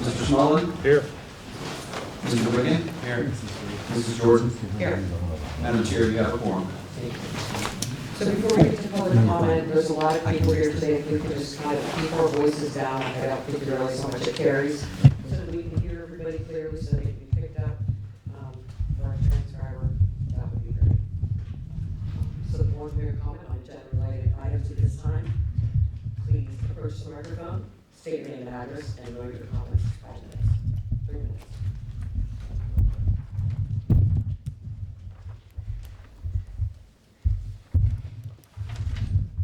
Mr. Smalley? Here. Mr. Wiggin? Here. Mrs. Jordan? Here. Madam Chair, you have a quorum. So before we get to public comment, there's a lot of people here today. If we could just kind of keep our voices down, I don't think you realize how much it carries, so that we can hear everybody clearly, so they can be picked up for our transcriber. That would be great. So the board may comment on agenda-related items at this time. Please approach the microphone, state your name and address, and go your comments. 5 minutes. 3 minutes.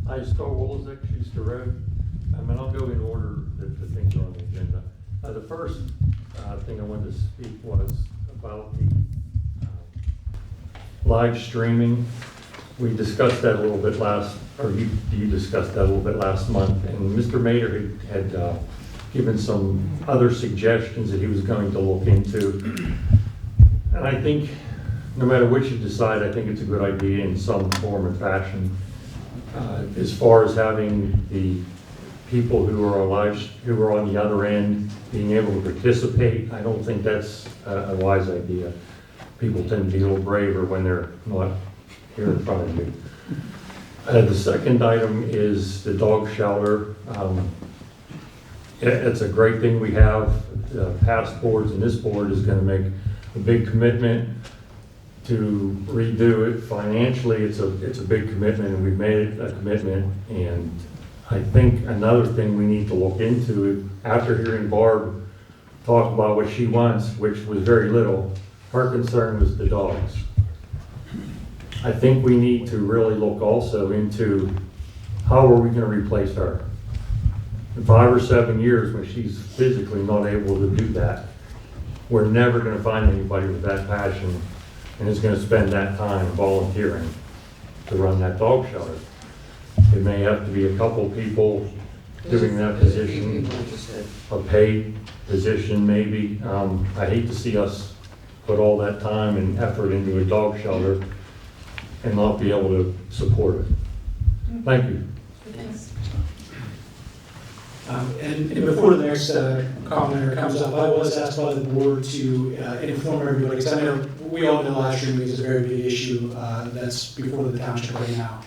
Hi, Star Wolzek, Schuster Road. And I'll go in order the things are on the agenda. The first thing I wanted to speak was about the live streaming. We discussed that a little bit you discussed that a little bit last month, and Mr. Mader had given some other suggestions that he was going to look into. And I think no matter which you decide, I think it's a good idea in some form or fashion. As far as having the people who are on the other end being able to participate, I don't think that's a wise idea. People tend to be a little braver when they're not here in front of you. The second item is the dog shelter. It's a great thing we have. Past boards and this board is going to make a big commitment to redo it. Financially, it's a big commitment, and we've made it a commitment. And I think another thing we need to look into, after hearing Barb talk about what she wants, which was very little, her concern was the dogs. I think we need to really look also into how are we going to replace her. In 5 or 7 years, when she's physically not able to do that, we're never going to find anybody with that passion and is going to spend that time volunteering to run that dog shelter. It may have to be a couple people doing that position, a paid position maybe. I hate to see us put all that time and effort into a dog shelter and not be able to support it. Thank you. And before the next commenter comes up, I was asked by the board to inform everybody, because I know we all know live streaming is a very big issue that's before the township right now.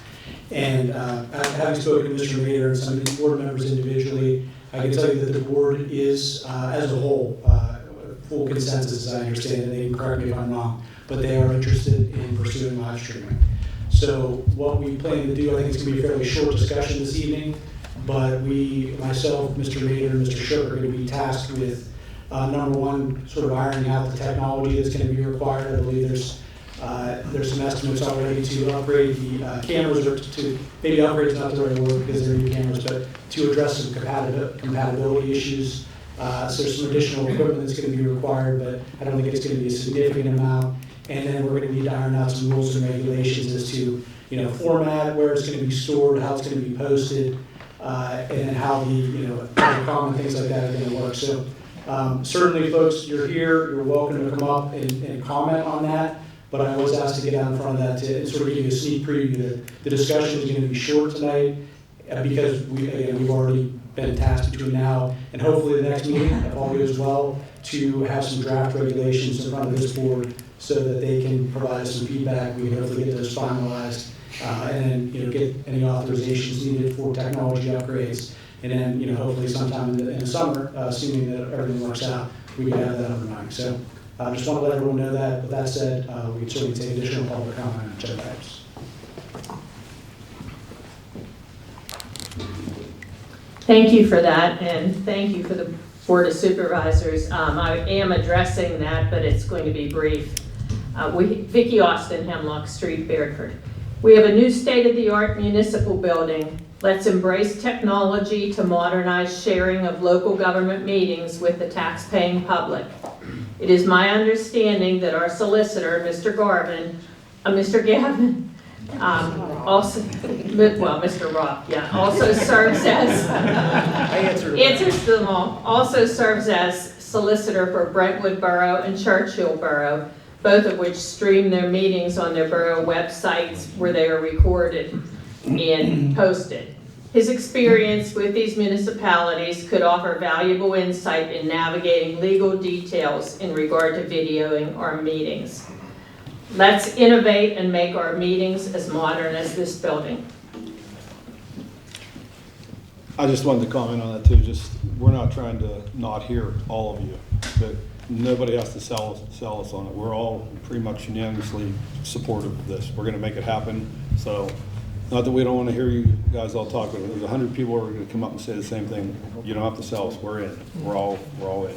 And having spoken to Mr. Mader and some of these board members individually, I can tell you that the board is, as a whole, full consensus, as I understand it. They can correct me if I'm wrong, but they are interested in pursuing live streaming. So what we plan to do, I think it's going to be a fairly short discussion this evening. But myself, Mr. Mader, and Mr. Shook are going to be tasked with, number one, sort of ironing out the technology that's going to be required. I believe there's some estimates already to upgrade the cameras, or to maybe upgrade is not the right word because they're new cameras, but to address some compatibility issues. So there's some additional equipment that's going to be required, but I don't think it's going to be a significant amount. And then we're going to need to iron out some rules and regulations as to, format, where it's going to be stored, how it's going to be posted. And then how the common things like that are going to work. So certainly, folks, you're here. You're welcome to come up and comment on that. But I was asked to get out in front of that to sort of give you a sneak preview that the discussion is going to be short tonight because we've already been tasked between now and hopefully the next meeting, if all goes well, to have some draft regulations in front of this board so that they can provide us some feedback. We can hopefully get those finalized. And then get any authorizations needed for technology upgrades, and then hopefully sometime in the summer, assuming that everything works out, we can have that up and running. So just want to let everyone know that. With that said, we can certainly take additional public comment on agenda items. Thank you for that, and thank you for the Board of Supervisors. I am addressing that, but it's going to be brief. Vicki Austin, Hemlock Street, Bedford. We have a new state-of-the-art municipal building. Let's embrace technology to modernize sharing of local government meetings with the tax-paying public. It is my understanding that our solicitor, Mr. Gavin, also, well, Mr. Rock, yeah, also serves as, answers them all, also serves as solicitor for Brentwood Borough and Churchill Borough, both of which stream their meetings on their borough websites where they are recorded and posted. His experience with these municipalities could offer valuable insight in navigating legal details in regard to videoing our meetings. Let's innovate and make our meetings as modern as this building. I just wanted to comment on that too. Just, we're not trying to not hear all of you, but nobody has to sell us on it. We're all pretty much unanimously supportive of this. We're gonna make it happen. So, not that we don't want to hear you guys all talk, but there's 100 people who are gonna come up and say the same thing. You don't have to sell us. We're in. We're all in.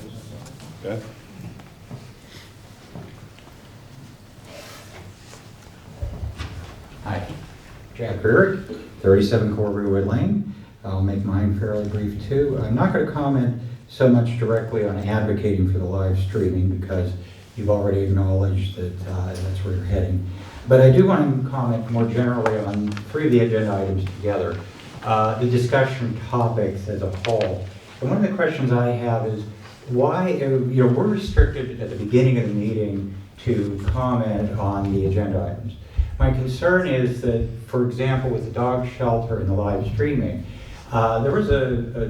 Okay? Hi, Jack Burrick, 37 Corberwood Lane. I'll make mine fairly brief too. I'm not going to comment so much directly on advocating for the live streaming because you've already acknowledged that that's where you're heading. But I do want to comment more generally on 3 of the agenda items together. The discussion topics as a whole. And one of the questions I have is why, we're restricted at the beginning of the meeting to comment on the agenda items. My concern is that, for example, with the dog shelter and the live streaming, there was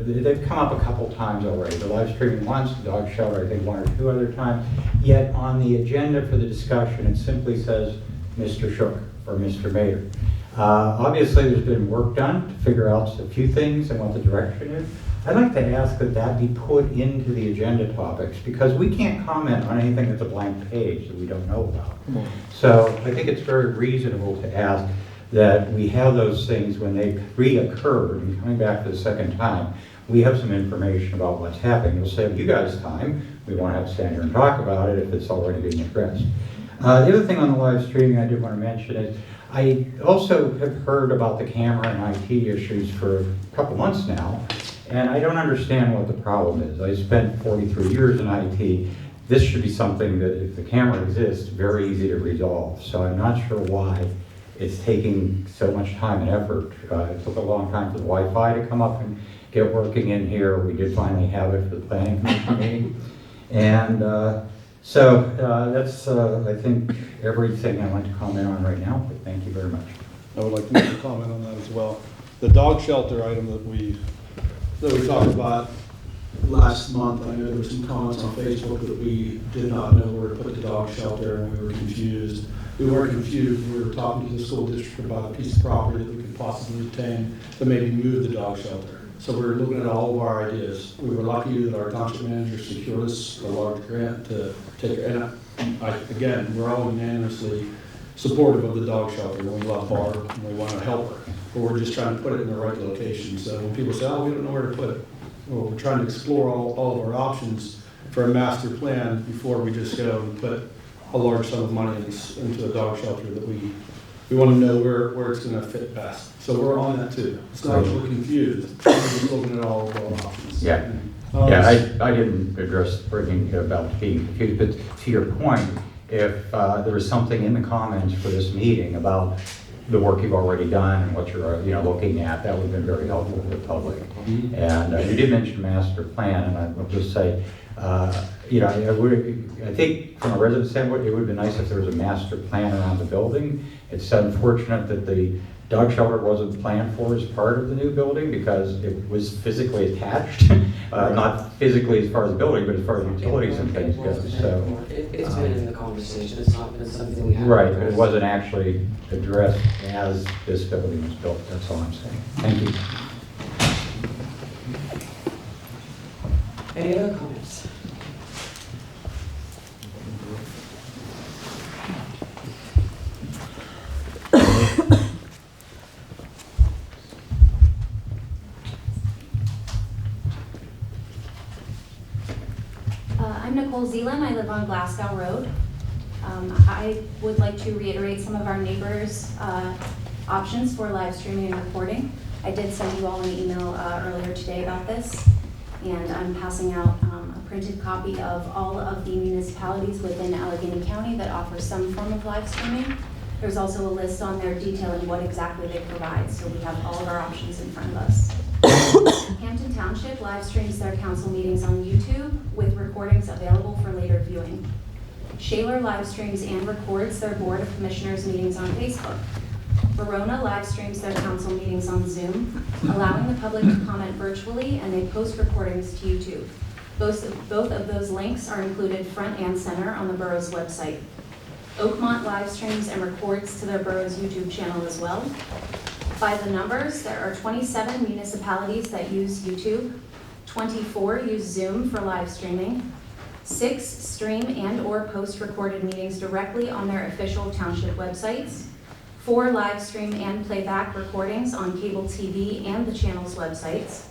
they've come up a couple times already. The live streaming once, the dog shelter I think 1 or 2 other times. Yet on the agenda for the discussion, it simply says Mr. Shook or Mr. Mayor. Obviously, there's been work done to figure out a few things and what the direction is. I'd like to ask that that be put into the agenda topics because we can't comment on anything that's a blank page that we don't know about. So I think it's very reasonable to ask that we have those things when they reoccur and coming back for the second time, we have some information about what's happening. It'll save you guys time. We won't have to stand here and talk about it if it's already being addressed. The other thing on the live streaming I did want to mention is I also have heard about the camera and IT issues for a couple months now, and I don't understand what the problem is. I spent 43 years in IT. This should be something that, if the camera exists, very easy to resolve. So I'm not sure why it's taking so much time and effort. It took a long time for the Wi-Fi to come up and get working in here. We did finally have it for the planning commission meeting. And so that's, I think, everything I want to comment on right now, but thank you very much. I would like to make a comment on that as well. The dog shelter item that we talked about last month, I know there were some comments on Facebook that we did not know where to put the dog shelter and we were confused. We weren't confused, we were talking to the school district about a piece of property that we could possibly obtain to maybe move the dog shelter. So we were looking at all of our ideas. We were lucky that our township manager secured us a large grant to take it. And again, we're all unanimously supportive of the dog shelter. We love Barb and we want to help her, but we're just trying to put it in the right location. So when people say, oh, we don't know where to put it, well, we're trying to explore all of our options for a master plan before we just go and put a large sum of money into a dog shelter that we want to know where it's going to fit best. So we're on that too. It's not that we're confused. We're just looking at all of our options. Yeah. I didn't address bringing about being confused, but to your point, if there was something in the comments for this meeting about the work you've already done and what you're looking at, that would have been very helpful for the public. And you did mention master plan, and I will just say, I think from a resident standpoint, it would have been nice if there was a master plan around the building. It's unfortunate that the dog shelter wasn't planned for as part of the new building because it was physically attached, not physically as far as the building, but as far as utilities and things go. So It's been in the conversation, it's not been something we have. right, it wasn't actually addressed as this building was built. That's all I'm saying. Thank you. Any other comments? I'm Nicole Zeeland. I live on Glasgow Road. I would like to reiterate some of our neighbors' options for live streaming and recording. I did send you all an email earlier today about this, and I'm passing out a printed copy of all of the municipalities within Allegheny County that offer some form of live streaming. There's also a list on there detailing what exactly they provide, so we have all of our options in front of us. Hampton Township live streams their council meetings on YouTube with recordings available for later viewing. Shaler live streams and records their Board of Commissioners meetings on Facebook. Verona live streams their council meetings on Zoom, allowing the public to comment virtually, and they post recordings to YouTube. Both of those links are included front and center on the borough's website. Oakmont live streams and records to their borough's YouTube channel as well. By the numbers, there are 27 municipalities that use YouTube, 24 use Zoom for live streaming, 6 stream and/or post recorded meetings directly on their official township websites, 4 live stream and playback recordings on cable TV and the channel's websites,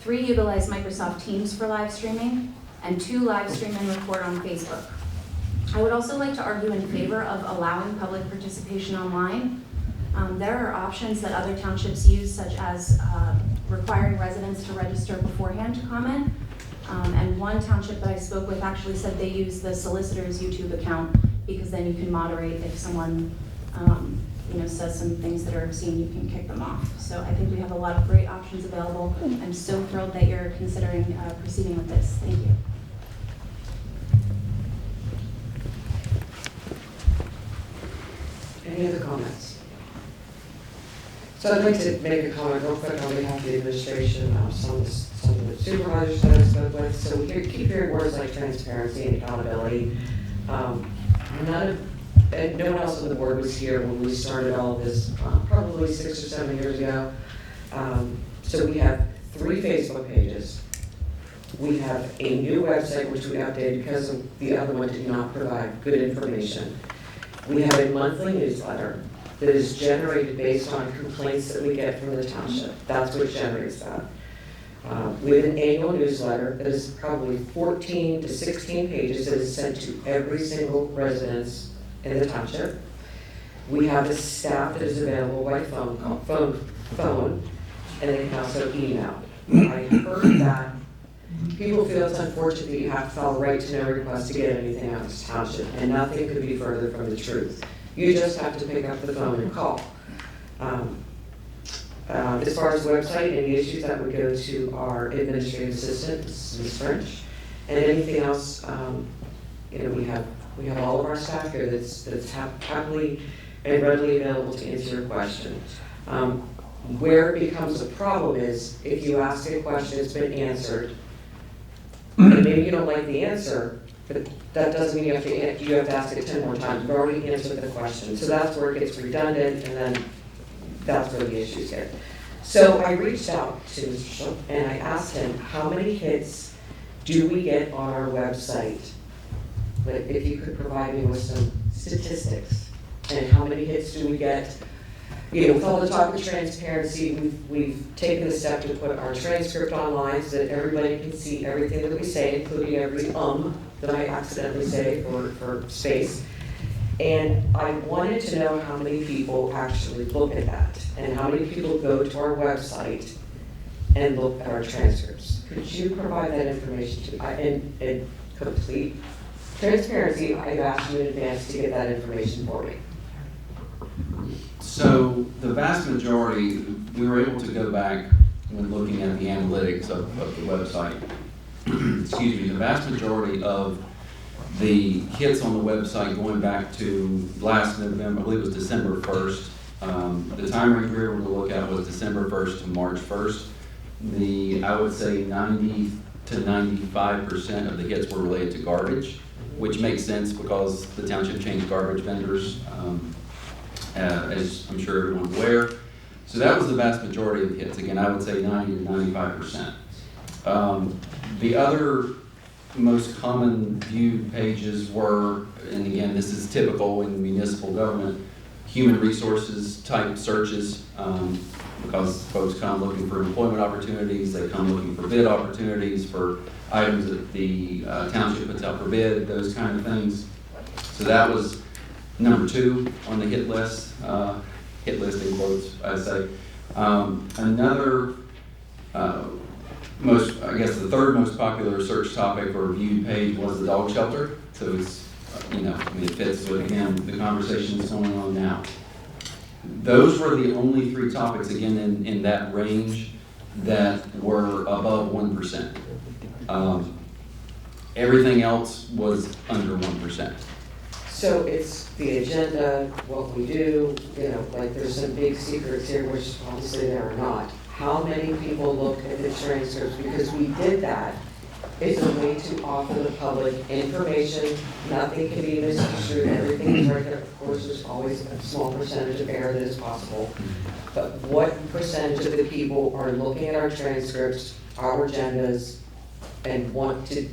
3 utilize Microsoft Teams for live streaming, and 2 live stream and record on Facebook. I would also like to argue in favor of allowing public participation online. There are options that other townships use, such as requiring residents to register beforehand to comment. And one township that I spoke with actually said they use the solicitor's YouTube account because then you can moderate if someone says some things that are obscene, you can kick them off. So I think we have a lot of great options available. I'm so thrilled that you're considering proceeding with this. Thank you. Any other comments? So I'd like to make a comment real quick on behalf of the administration, some of the supervisors that I spoke with. So we keep hearing words like transparency and accountability. And no one else on the board was here when we started all of this, probably 6 or 7 years ago. So we have 3 Facebook pages. We have a new website which we updated because the other one did not provide good information. We have a monthly newsletter that is generated based on complaints that we get from the township. That's what generates that. We have an annual newsletter that is probably 14 to 16 pages that is sent to every single residence in the township. We have a staff that is available by phone, and they can also email. I heard that people feel it's unfortunate that you have to file a right to know request to get anything out of this township, and nothing could be further from the truth. You just have to pick up the phone and call. As far as website, any issues that would go to our administrative assistant, Ms. French, and anything else, we have all of our staff here that's happily and readily available to answer your questions. Where it becomes a problem is if you ask a question, it's been answered, and maybe you don't like the answer, but that doesn't mean you have to ask it 10 more times. You've already answered the question. So that's where it gets redundant, and then that's where the issues get. So I reached out to Mr. Schultz, and I asked him, how many hits do we get on our website? But if you could provide me with some statistics, and how many hits do we get? With all the talk of transparency, we've taken the step to put our transcript online so that everybody can see everything that we say, including every that I accidentally say for space. And I wanted to know how many people actually look at that, and how many people go to our website and look at our transcripts. Could you provide that information to me? In complete transparency, I've asked you in advance to get that information for me. So the vast majority, we were able to go back when looking at the analytics of the website. Excuse me, the vast majority of the hits on the website going back to last November, I believe it was December 1st. The time range we were able to look at was December 1st to March 1st. I would say 90 to 95% of the hits were related to garbage, which makes sense because the township changed garbage vendors, as I'm sure everyone's aware. So that was the vast majority of hits. Again, I would say 90 to 95%. The other most common viewed pages were, and again, this is typical in municipal government, human resources type searches, because folks come looking for employment opportunities, they come looking for bid opportunities for items that the township puts out for bid, those kind of things. So that was number 2 on the hit list in quotes, I say. Another, the third most popular search topic or viewed page was the dog shelter. So it's, it fits with, again, the conversation that's going on now. Those were the only 3 topics, again, in that range that were above 1%. Everything else was under 1%. So it's the agenda, what we do, you know, like there's some big secrets here, which obviously there are not. How many people look at the transcripts? Because we did that. It's a way to offer the public information. Nothing can be misconstrued, everything is right there. Of course, there's always a small percentage of error that is possible. But what percentage of the people are looking at our transcripts, our agendas, and want to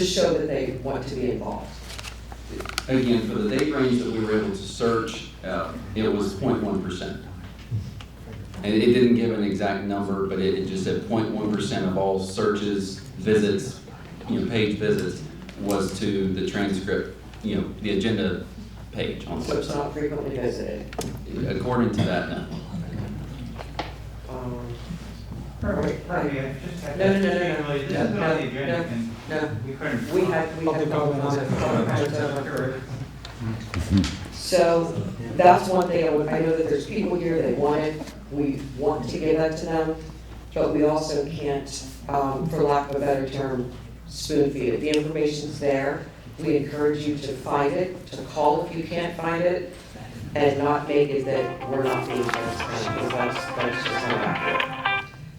show that they want to be involved? Again, for the date range that we were able to search, it was 0.1%. And it didn't give an exact number, but it just said 0.1% of all searches, visits, page visits was to the transcript, the agenda page on the So it's website. not frequently visited. According to that, no. Right. Just have No, no, no, to- no, This is no, on the no, agenda, and No, we couldn't. we had Public comments. So that's one thing, I know that there's people here, they want it, we want to give that to them, but we also can't, for lack of a better term, spoon feed it. The information's there, we encourage you to find it, to call if you can't find it, and not make it that we're not being transparent, because that's just not accurate.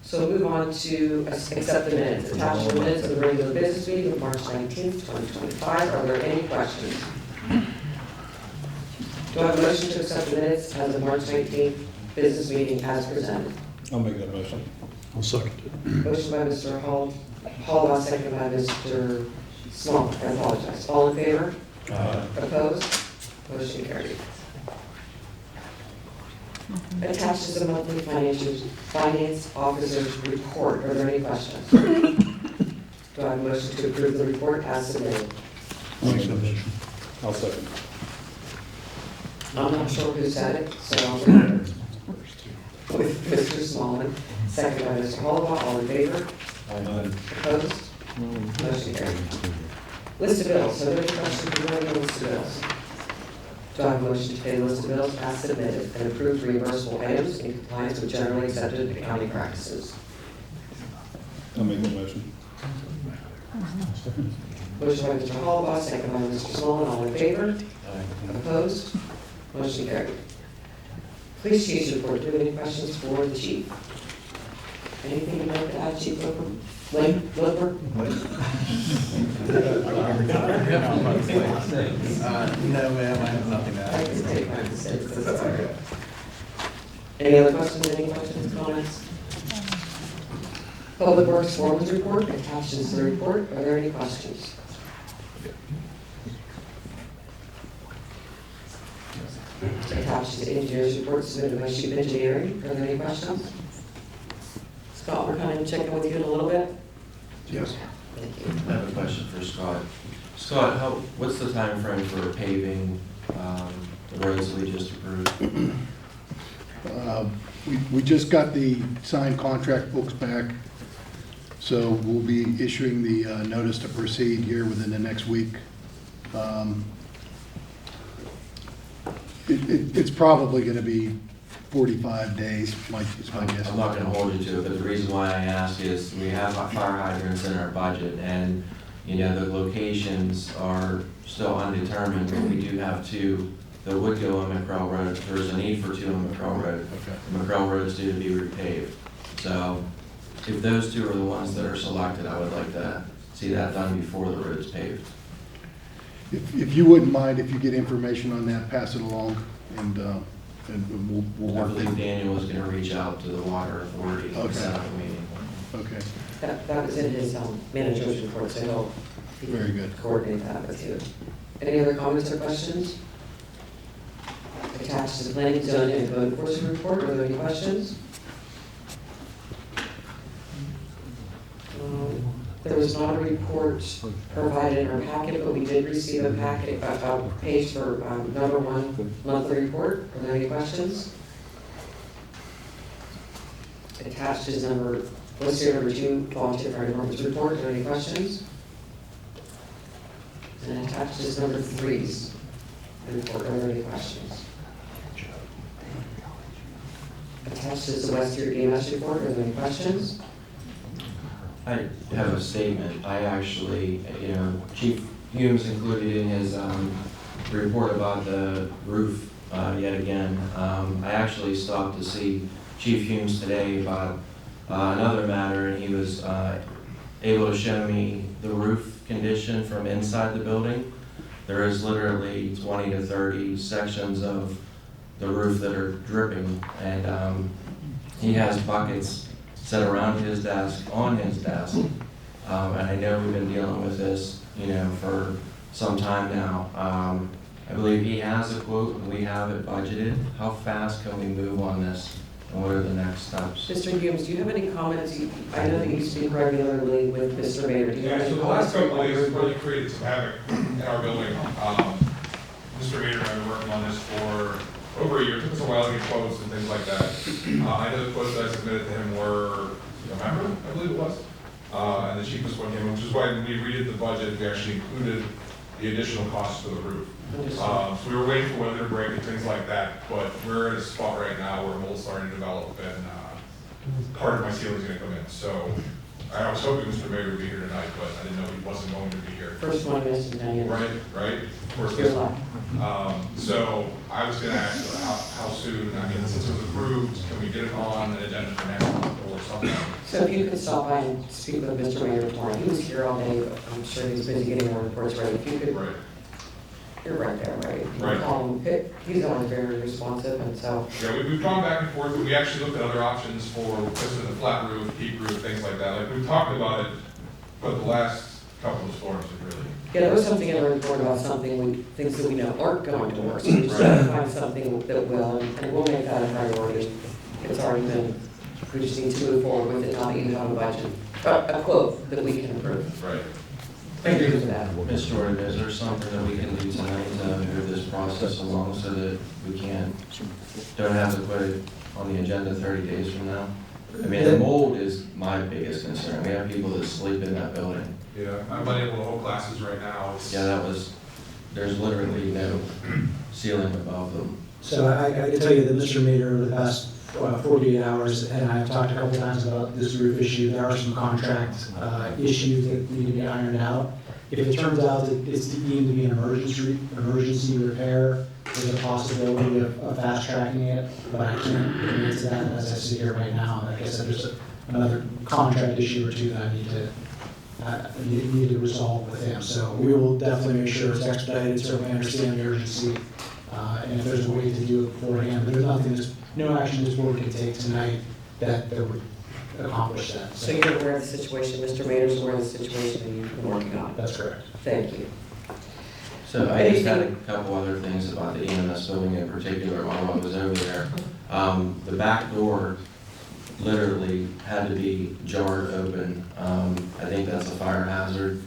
So we'll move on to accept the minutes. Attached to the minutes of the regular business meeting of March 19th, 2025. Are there any questions? Do I have a motion to accept the minutes as of March 19th business meeting as presented? I'll make that motion. I'll second it. Motion by Mr. Hall, second by Mr. Small. I apologize. All in favor? Opposed? Motion carried. Attached is a monthly finance officer's report. Are there any questions? Do I have a motion to approve the report as submitted? I'll second. I'm not sure who said it, so I'll read it. With Mr. Smallman, second by Mr. Hollabaugh. All in favor? Opposed? Motion carried. List of bills. Are there any questions regarding the list of bills? Do I have a motion to pay the list of bills as submitted and approve reimbursable items in compliance with generally accepted accounting practices? I'll make that motion. Motion by Mr. Hollabaugh, second by Mr. Smallman. All in favor? Opposed? Motion carried. Police chief's report. Do you have any questions for the chief? Anything you'd like to add, Chief Loper? Loper? No, ma'am, I have nothing to I add. can take my mistakes, that's all right. Any other questions, comments? Public Works Foreman's report, attached is the report. Are there any questions? Attached is the engineer's report submitted by Chief Engineering. Are there any questions? Scott, we're kind of checking with you in a little bit. Yes. Thank you. I have a question for Scott. Scott, what's the time frame for paving the roads that we just approved? We just got the signed contract books back, so we'll be issuing the notice to proceed here within the next week. It's probably going to be 45 days, is my guess. I'm not gonna hold you to it, but the reason why I ask is we have our fire hydrants in our budget, and, the locations are still undetermined, but we do have two that would go on McCrell Road. There's a need for two on McCrell Road. McCrell Road's due to be repaved. So if those two are the ones that are selected, I would like to see that done before the road's paved. If you wouldn't mind, if you get information on that, pass it along, and we'll I work believe it. Daniel was gonna reach out to the water authority and Okay. set up a meeting. Okay, That was in his manager's report, so he'll very good. coordinate that with you. Any other comments or questions? Attached to the planning, zoning, and code enforcement report. Are there any questions? There was not a report provided in our packet, but we did receive a packet, a page for number one monthly report. Are there any questions? Attached is listed number two, volunteer fire department's report. Are there any questions? And attached is number three's report. Are there any questions? Attached is the West Erie EMS report. Are there any questions? I have a statement. I actually, Chief Humes included in his report about the roof yet again. I actually stopped to see Chief Humes today about another matter, and he was able to show me the roof condition from inside the building. There is literally 20 to 30 sections of the roof that are dripping, and he has buckets set around his desk, on his desk. And I know we've been dealing with this, for some time now. I believe he has a quote, and we have it budgeted. How fast can we move on this, and what are the next steps? Mr. Humes, do you have any comments? I know that you speak regularly with Mr. Mayor. Do you have Yeah, any so the last comments? couple of days really created some havoc in our building. Mr. Mayor and I have been working on this for over a year. It took us a while to get quotes and things like that. I know the quotes that I submitted to him were November, I believe it was. And the cheapest one came, which is why when we redid the budget, we actually included the additional costs for the roof. So we were waiting for weather to break and things like that, but we're at a spot right now where mold's starting to develop and part of my ceiling's gonna come in. So I was hoping Mr. Mayor would be here tonight, but I didn't know he wasn't going to be here. First one, Mr. Daniel. Right, of course. Your luck. So I was gonna ask how soon, I mean, since it was approved, can we get it on an agenda for next month or something? So if you could stop by and speak with Mr. Mayor tomorrow. He was here all day, but I'm sure he's busy getting our reports ready. If you could, Right, you're right there, right? Right. Call him. He's always very responsive, and so, yeah, we've gone back and forth, but we actually looked at other options for, because of the flat roof, peak roof, things like that. Like, we've talked about it, but the last couple of storms have really. yeah, there was something in the report about things that we know aren't going to work. So we just gotta find something that will, and we'll make that a priority. It's already been, we just need to move forward with it, not even on a budget, a quote that we can approve. Right. Thank you for that. Ms. Jordan, is there something that we can do tonight to move this process along so that we don't have to put it on the agenda 30 days from now? I mean, the mold is my biggest concern. We have people that sleep in that building. Yeah, I'm unable to hold classes right now. Yeah, there's literally no ceiling above them. So I can tell you that Mr. Mayor, over the past 48 hours, and I have talked a couple times about this roof issue, there are some contract issues that need to be ironed out. If it turns out that it's deemed to be an emergency repair, there's a possibility of fast tracking it, but I can't get into that as I sit here right now. Like I said, there's another contract issue or two that I need to resolve with him. So we will definitely make sure it's expedited, certainly understand the urgency. And if there's a way to do it beforehand, there's no action this board can take tonight that would accomplish that. So you're aware of the situation, Mr. Mayor's aware of the situation that you've been working on. That's correct. Thank you. So I just had a couple other things about the EMS building in particular while I was over there. The back door literally had to be jarred open. I think that's a fire hazard.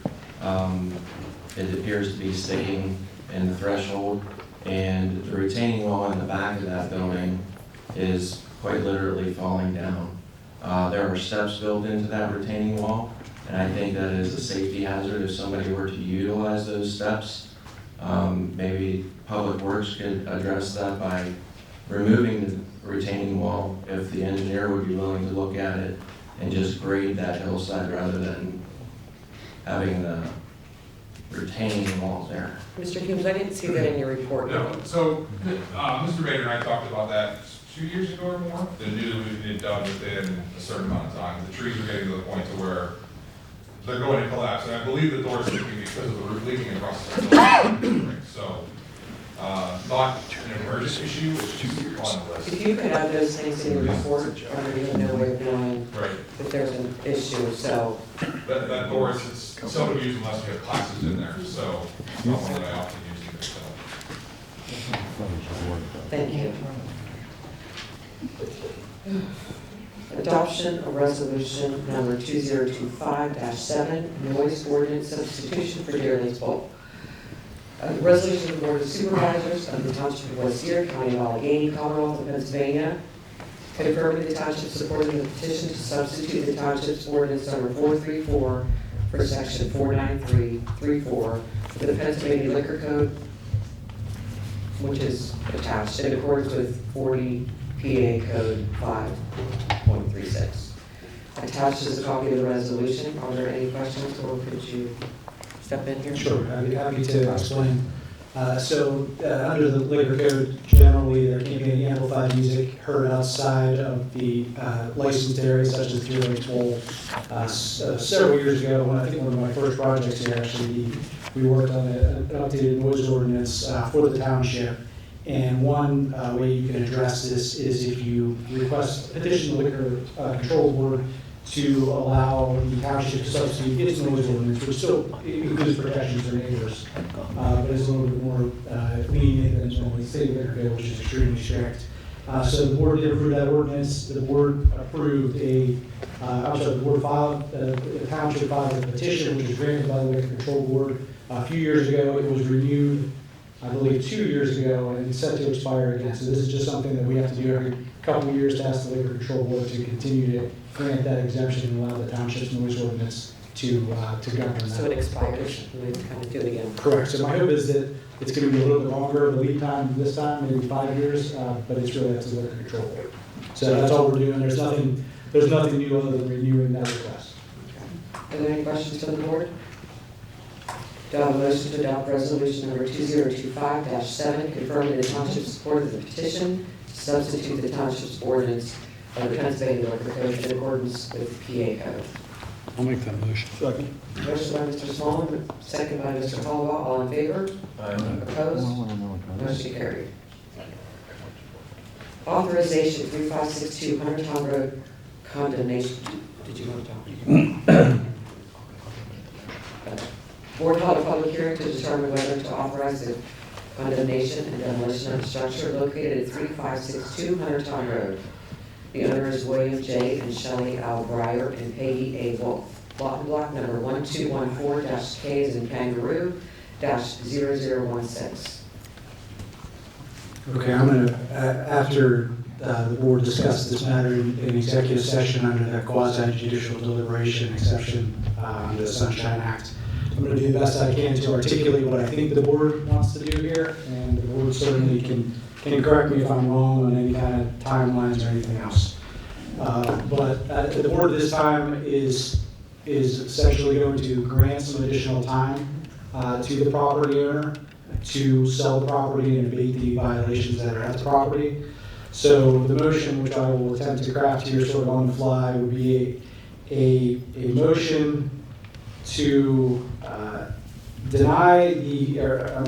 It appears to be sticking in the threshold, and the retaining wall in the back of that building is quite literally falling down. There are steps built into that retaining wall, and I think that is a safety hazard if somebody were to utilize those steps. Maybe Public Works could address that by removing the retaining wall if the engineer would be willing to look at it and just grade that hillside rather than having the retaining wall there. Mr. Humes, I didn't see that in your report. No, so, Mr. Mayor and I talked about that 2 years ago or more. The new we needed done within a certain amount of time. The trees are getting to the point to where they're going to collapse, and I believe the door's leaking because of the roof leaking across the building. So, not an emergent issue, it's just on the list. If you could have those things in your report, I would have no way of knowing Right. if there's an issue, so. That door is, it's seldom used unless we have classes in there, so it's not one that I often use either, so. Thank you. Adoption of resolution number 2025-7, noise ordinance substitution for Deer Lake's Bowl. Resolution of the Board of Supervisors of the Township of West Deer, County of Allegheny, Commonwealth of Pennsylvania, confirming the township supporting the petition to substitute the township's ordinance number 434 for section 49334 for the Pennsylvania Liquor Code, which is attached in accordance with 40 PA Code 5.36. Attached is a copy of the resolution. Are there any questions, or could you step in here? Sure, I'd be happy to explain. Under the liquor code, generally, there can't be any amplified music heard outside of the licensed areas such as Deer Lake Toll. Several years ago, I think one of my first projects here, actually, we worked on an updated noise ordinance for the township. And one way you can address this is if you request petition the Liquor Control Board to allow the township to substitute its noise ordinance, which still includes protections for neighbors, but is a little bit more lenient than the state liquor code, which is extremely strict. So the board did approve that ordinance. The board approved the board filed, the township filed a petition, which was granted by the Liquor Control Board a few years ago. It was renewed, I believe, 2 years ago, and it's set to expire again. So this is just something that we have to do every couple of years to ask the Liquor Control Board to continue to grant that exemption and allow the township's noise ordinance to govern that. So it expires, and we kind of do it again. Correct. So my hope is that it's going to be a little bit longer of a lead time this time, maybe 5 years, but it's really up to the Liquor Control Board. So that's all we're doing. There's nothing new other than renewing that request. Are there any questions from the board? Do I have a motion to adopt resolution number 2025-7, confirming the township's support of the petition to substitute the township's ordinance of the Pennsylvania Liquor Code in accordance with the PA code? I'll make that motion. Second. Motion by Mr. Smallman, second by Mr. Caldwell. All in favor? Opposed? Motion carried. Authorization 3562 Huntertown Road condemnation. Did you want to talk? Board held a public hearing to determine whether to authorize the condemnation and demolition of a structure located at 3562 Huntertown Road. The owner is William J. and Shelley L. Breyer and Peggy A. Wolf. Block number 1214-K as in kangaroo -0016. Okay, I'm going to, after the board discussed this matter in executive session under the quasi-judicial deliberation exception under the Sunshine Act, I'm going to do the best I can to articulate what I think the board wants to do here, and the board certainly can correct me if I'm wrong on any kind of timelines or anything else. But the board this time is essentially going to grant some additional time to the property owner to sell the property and abate the violations that are at the property. So the motion, which I will attempt to craft here sort of on the fly, would be a motion to deny the, a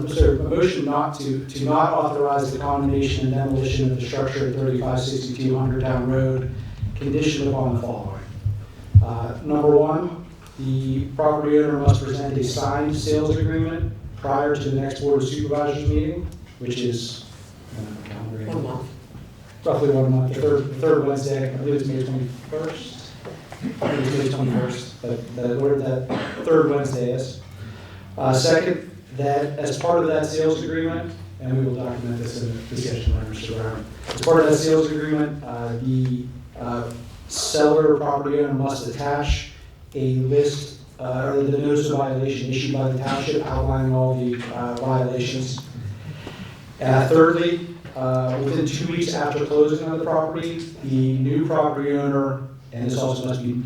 motion not authorize the condemnation and demolition of the structure at 3562 Huntertown Road, conditioned upon the following. Number one, the property owner must present a signed sales agreement prior to the next Board of Supervisors meeting, which is 1 month. roughly 1 month, the third Wednesday, I believe it's May 21st. I think it's May 21st, but whatever that third Wednesday is. Second, that as part of that sales agreement, and we will document this in the discussion by Mr. Brown, as part of that sales agreement, the seller or property owner must attach a list or the notice of violation issued by the township outlining all the violations. Thirdly, within 2 weeks after closing on the property, the new property owner, and this also must be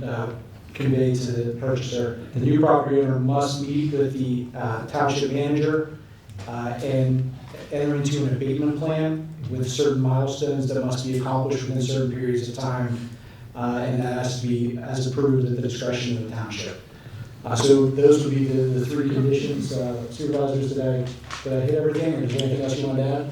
conveyed to the purchaser, the new property owner must meet with the township manager and enter into an abatement plan with certain milestones that must be accomplished within certain periods of time, and that has to be as approved at the discretion of the township. So those would be the three conditions. Supervisors, did I hit everything, or is there anything else you want to add?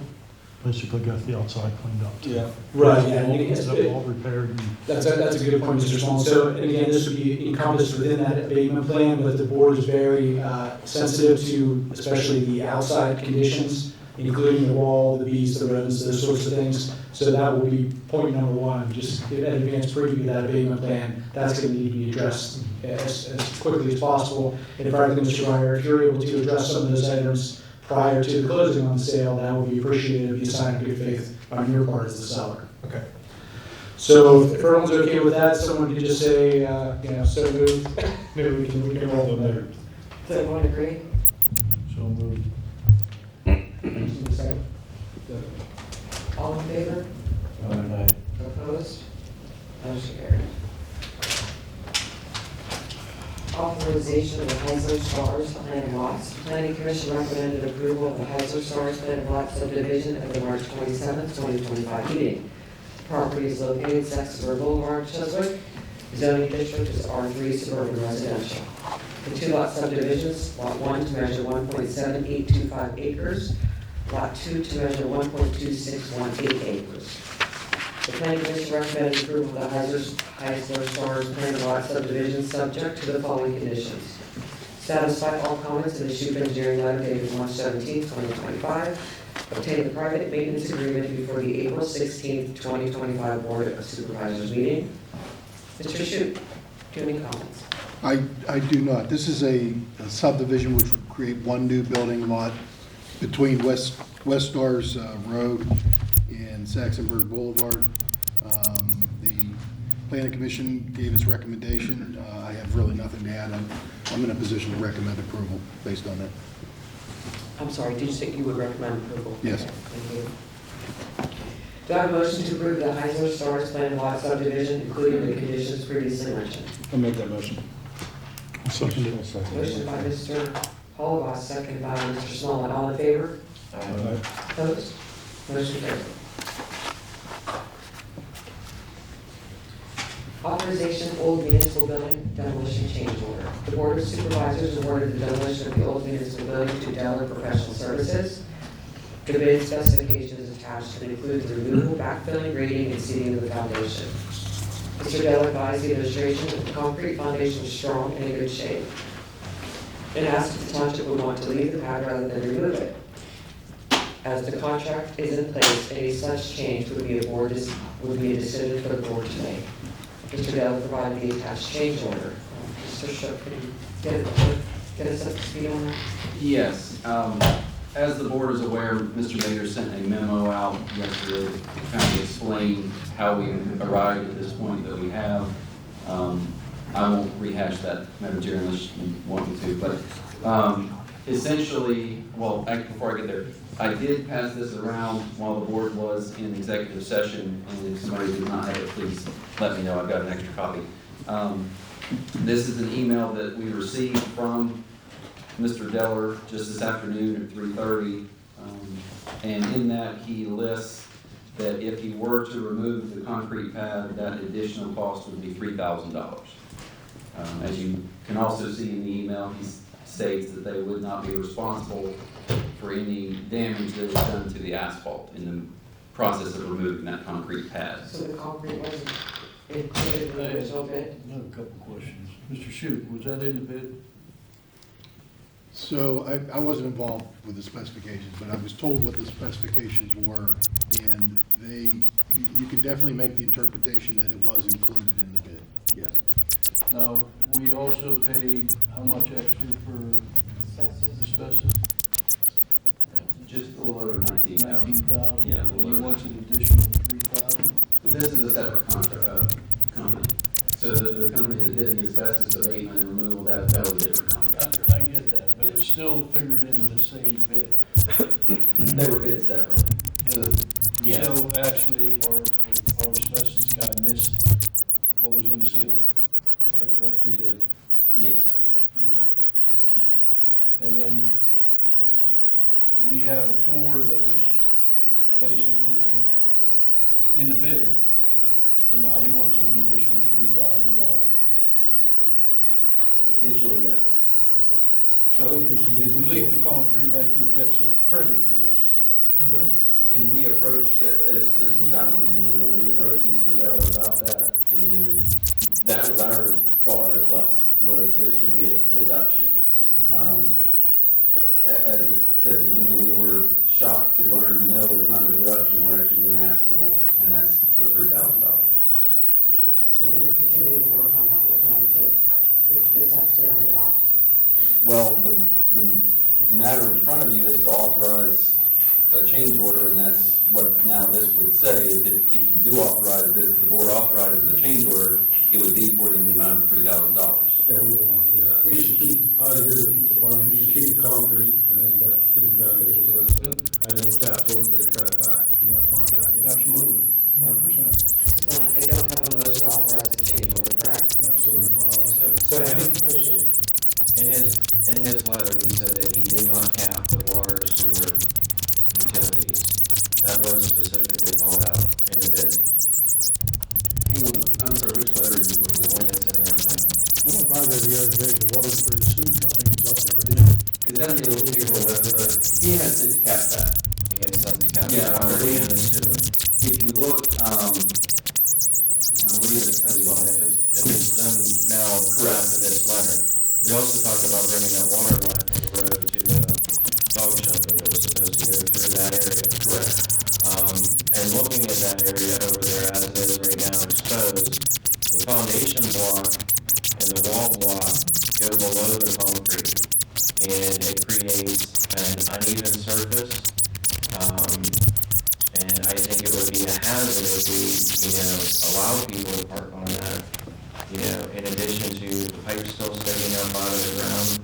Basically got the outside cleaned up. Yeah. Right, yeah. Is that all repaired? And That's a good point, Mr. Small. So, and again, this would be encompassed within that abatement plan, but the board is very sensitive to especially the outside conditions, including the wall, the beams, the roads, those sorts of things. So that will be point number one, just an advanced preview of that abatement plan. That's going to need to be addressed as quickly as possible. And if frankly, Mr. Ryer, if you're able to address some of those items prior to the closing on the sale, that would be appreciated, it'd be a sign of good faith on your part as the seller. Okay. So if everyone's okay with that, someone could just say, so moved. Maybe we can roll from there. Does everyone agree? so moved. All in favor? Aye. Opposed? Motion carried. Authorization authorization of the Heisler Stars plan of lots. Planning Commission recommended approval of the Heisler Stars plan of lot subdivision at the March 27th, 2025 meeting. Property is located Saxonburg Boulevard, Cheswick. Zoning district is R3 suburban residential. The two lot subdivisions, lot 1 to measure 1.7825 acres, lot 2 to measure 1.2618 acres. The Planning Commission recommended approval of the Heisler Stars plan of lot subdivision subject to the following conditions. Satisfy all comments in the Shoup engineering letter dated March 17, 2025. Obtain the private maintenance agreement before the April 16, 2025 Board of Supervisors meeting. Mr. Shoup, do you have any comments? I do not. This is a subdivision which would create one new building lot between West Stars Road and Saxonburg Boulevard. The Planning Commission gave its recommendation. I have really nothing to add. I'm in a position to recommend approval based on that. I'm sorry, did you say you would recommend approval? Yes. Okay, thank you. Do I have a motion to approve the Heisler Stars plan of lot subdivision, including the conditions previously mentioned? I'll make that motion. Second. Motion by Mr. Hollibaugh, second by Mr. Smallman. All in favor? Aye. Opposed? Motion carried. Authorization of old municipal building demolition change order. The Board of Supervisors awarded the demolition of the old municipal building to Delaware Professional Services. The bid specification is attached and includes the removal, backfilling, grading, and seating of the foundation. Mr. Dell advised the administration that the concrete foundation was strong and in good shape, and asked if the township would want to leave the pad rather than remove it. As the contract is in place, any such change would be a decision for the board to make. Mr. Dell provided the attached change order. Mr. Shook, can you get us up to speed on that? Yes, as the board is aware, Mr. Bader sent a memo out yesterday to kind of explain how we arrived at this point that we have. I won't rehash that, Madam Chair, unless you want me to, but essentially, well, before I get there, I did pass this around while the board was in executive session, and if somebody did not have it, please let me know. I've got an extra copy. This is an email that we received from Mr. Deller just this afternoon at 3:30, and in that he lists that if he were to remove the concrete pad, that additional cost would be $3,000. As you can also see in the email, he states that they would not be responsible for any damage that was done to the asphalt in the process of removing that concrete pad. So the concrete wasn't included in the original bid? I have a couple questions. Mr. Shoup, was that in the bid? So I wasn't involved with the specifications, but I was told what the specifications were, and you can definitely make the interpretation that it was included in the bid, yes. Now, we also paid how much extra for asbestos? Just a little over 19,000. 19,000? Yeah, a And little he over. wants an additional 3,000? This is a separate company. So the company that did the asbestos abatement and removal, that was a different contract. I get that, but it's still figured into the same bid. They were bid separately. Yes. So actually, our asbestos guy missed what was in the ceiling. Is that correct? He did. Yes. And then we have a floor that was basically in the bid, and now he wants an additional $3,000 for that. Essentially, yes. So if we leave the concrete, I think that's a credit to us. And we approached, as was outlined in the memo, we approached Mr. Geller about that, and that was our thought as well, was this should be a deduction. As it said in the memo, we were shocked to learn, no, it's not a deduction, we're actually going to ask for more, and that's the $3,000. So we're going to continue to work on that with them this has to get ironed out. Well, the matter in front of you is to authorize a change order, and that's what now this would say, is if you do authorize this, if the board authorizes a change order, it would be for the amount of $3,000. Yeah, we wouldn't want to do that. We should keep, I agree with Mr. Bond, we should keep the concrete. I think that could be beneficial to us. I think we should absolutely get a credit back from that contract. Absolutely, 100%. So then I don't have a motion to authorize the change order, correct? Absolutely not. So I have a motion. In his letter, he said that he did not cap the water, sewer, utilities. That was specifically called out in the bid. Hang on, I'm sorry, which letter are you looking The for? one that's in our agenda. I went by there the other day, the water for the sewage, I think is up there, didn't it? Is that the old table letter? He has since capped that. He had something cap the Yeah, I water believe- and the sewer. If you look, I believe it's, That's fine, if it's done now, after this letter. We also talked about bringing that water line from the road to the dog shelter that was supposed to go through that area. correct. And looking at that area over there as it is right now exposed, the foundation block and the wall block go below the concrete. And it creates an uneven surface. And I think it would be a hazard if we, allow people to park on that. In addition to the pipe still sticking up out of the ground.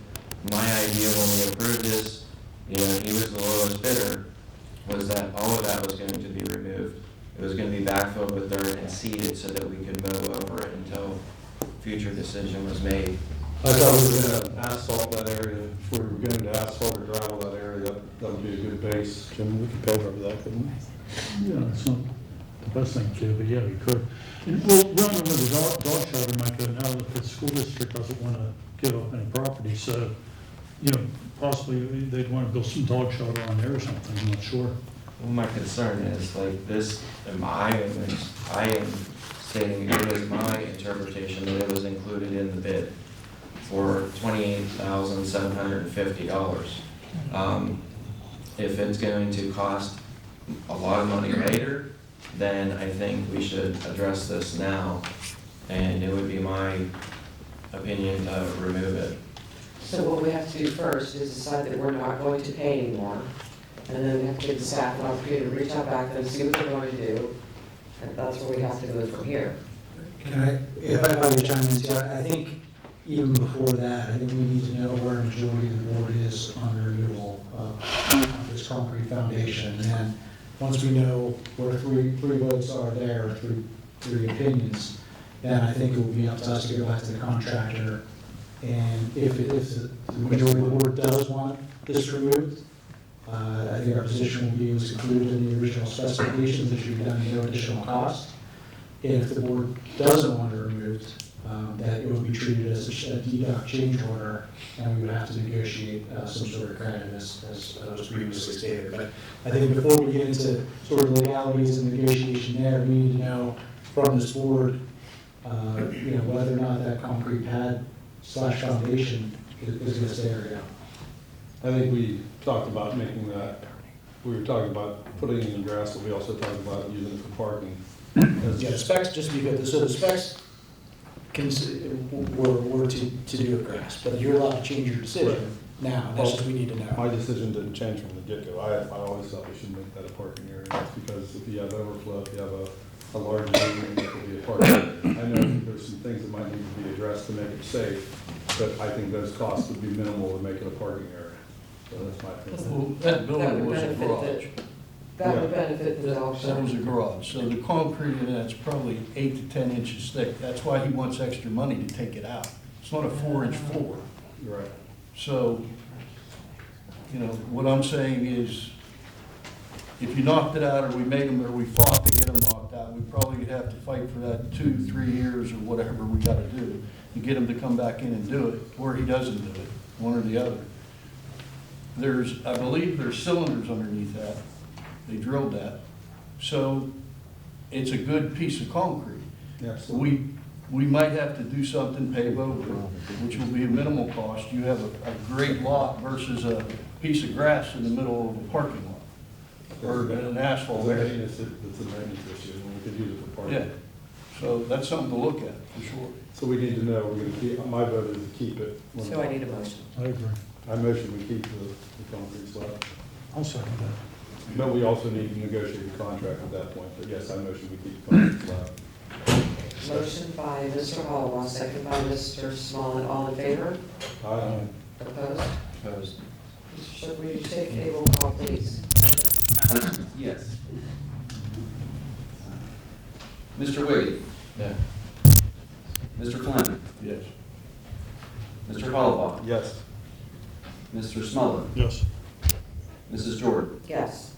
My idea when we approved this, he was the lowest bidder, was that all of that was going to be removed. It was going to be backfilled with dirt and seeded so that we could mow over it until future decision was made. I thought we were gonna asphalt that area, if we were going to asphalt or gravel that area, that would be a good base. Jim, we could pave over that, couldn't we? Yeah, it's not the best thing to do, but yeah, we could. Well, running with the dog shelter might go now that the school district doesn't want to give up any property, so, possibly they'd want to build some dog shelter on there or something, I'm not sure. Well, my concern is like this, I am stating it was my interpretation that it was included in the bid for $28,750. If it's going to cost a lot of money later, then I think we should address this now. And it would be my opinion to remove it. So what we have to do first is decide that we're not going to pay anymore. And then we have to give the staff an opportunity to reach out back and see what they're going to do. And that's where we have to go from here. Can I, if I could chime in too, I think even before that, I think we need to know where a majority of the board is on the renewal of this concrete foundation. And then, once we know where three votes are there, or three opinions, then I think it will be up to us to go back to the contractor. And if the majority of the board does want this removed, I think our position will be, it was included in the original specifications, it should be done at no additional cost. And if the board doesn't want it removed, that it would be treated as a deduct change order, and we would have to negotiate some sort of credit as was previously stated. But I think before we get into sort of legalities and negotiation there, we need to know from this board, whether or not that concrete pad / foundation is going to stay or go. I think we talked about making that, we were talking about putting it in the grass, but we also talked about using it for parking. Yeah, the specs, just to be clear, so the specs were to do it grass, but you're allowed to change your decision now, that's just we need to know. My decision didn't change from the get-go. I always thought we should make that a parking area, that's because if you have overflow, if you have a large building, it could be a parking area. I know there's some things that might need to be addressed to make it safe, but I think those costs would be minimal to make it a parking area. So that's my opinion. Well, that building was a benefit garage. That would benefit the That dog was shelter. a garage, so the concrete in that's probably 8 to 10 inches thick. That's why he wants extra money to take it out. It's not a 4-inch floor. You're right. So, what I'm saying is, if you knocked it out, or we made them, or we fought to get them knocked out, we probably would have to fight for that 2-3 years or whatever we gotta do to get him to come back in and do it, or he doesn't do it, one or the other. I believe there's cylinders underneath that. They drilled that. So it's a good piece of concrete. Absolutely. We might have to do something, pave over, which will be a minimal cost. You have a great lot versus a piece of grass in the middle of a parking lot, or an asphalt area. It's a maintenance issue, and we could use it for Yeah, parking. so that's something to look at, for sure. So we need to know, we're gonna keep, my vote is to keep it. So I need a motion. I agree. I motion we keep the concrete slab. I'll second that. But we also need to negotiate the contract at that point, but yes, I motion we keep the concrete slab. Motion by Mr. Hall, second by Mr. Smollet. All in favor? Aye. Opposed? Opposed. Mr. Shook, will you take a roll call, please? Yes. Mr. Wade? Yeah. Mr. Clement? Yes. Mr. Hollibaugh, Yes. Mr. Smullen, Yes. Mrs. Jordan. Yes.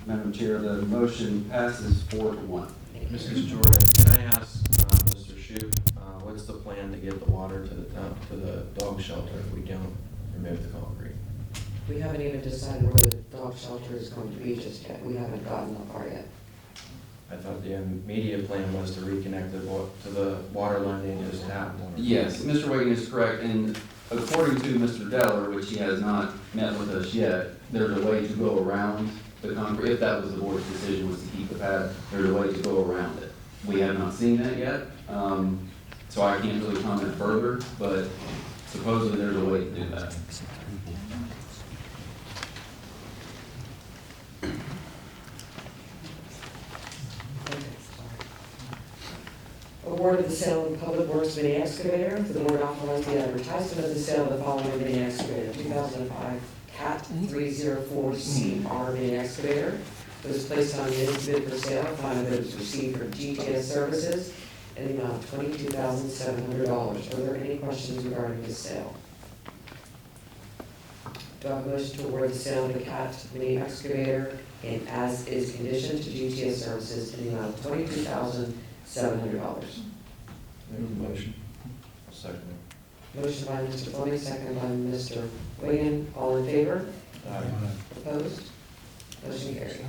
Madam Chair, the motion passes 4-1. Mrs. Jordan, can I ask, Mr. Shoup, what's the plan to get the water to the dog shelter if we don't remove the concrete? We haven't even decided where the dog shelter is going to be just yet. We haven't gotten that far yet. I thought the immediate plan was to reconnect to the water line they just tapped. Yes, Mr. Wiggin is correct, and according to Mr. Deller, which he has not met with us yet, there's a way to go around the concrete. If that was the board's decision, was to keep the pad, there's a way to go around it. We have not seen that yet, so I can't really comment further, but supposedly there's a way to do that. Award of the sale of the Public Works mini excavator. The board authorized the advertisement of the sale of the following mini excavator. 2005 CAT 304CR mini excavator. It was placed on municipal bid for sale. Final bid was received from GTS Services in the amount of $22,700. Are there any questions regarding this sale? Do I have a motion to award the sale of the CAT mini excavator in as-is condition to GTS Services in the amount of $22,700? Make the motion. Second. Motion by Mr. Fleming, second by Mr. Wiggin. All in favor? Aye. Opposed? Motion carried.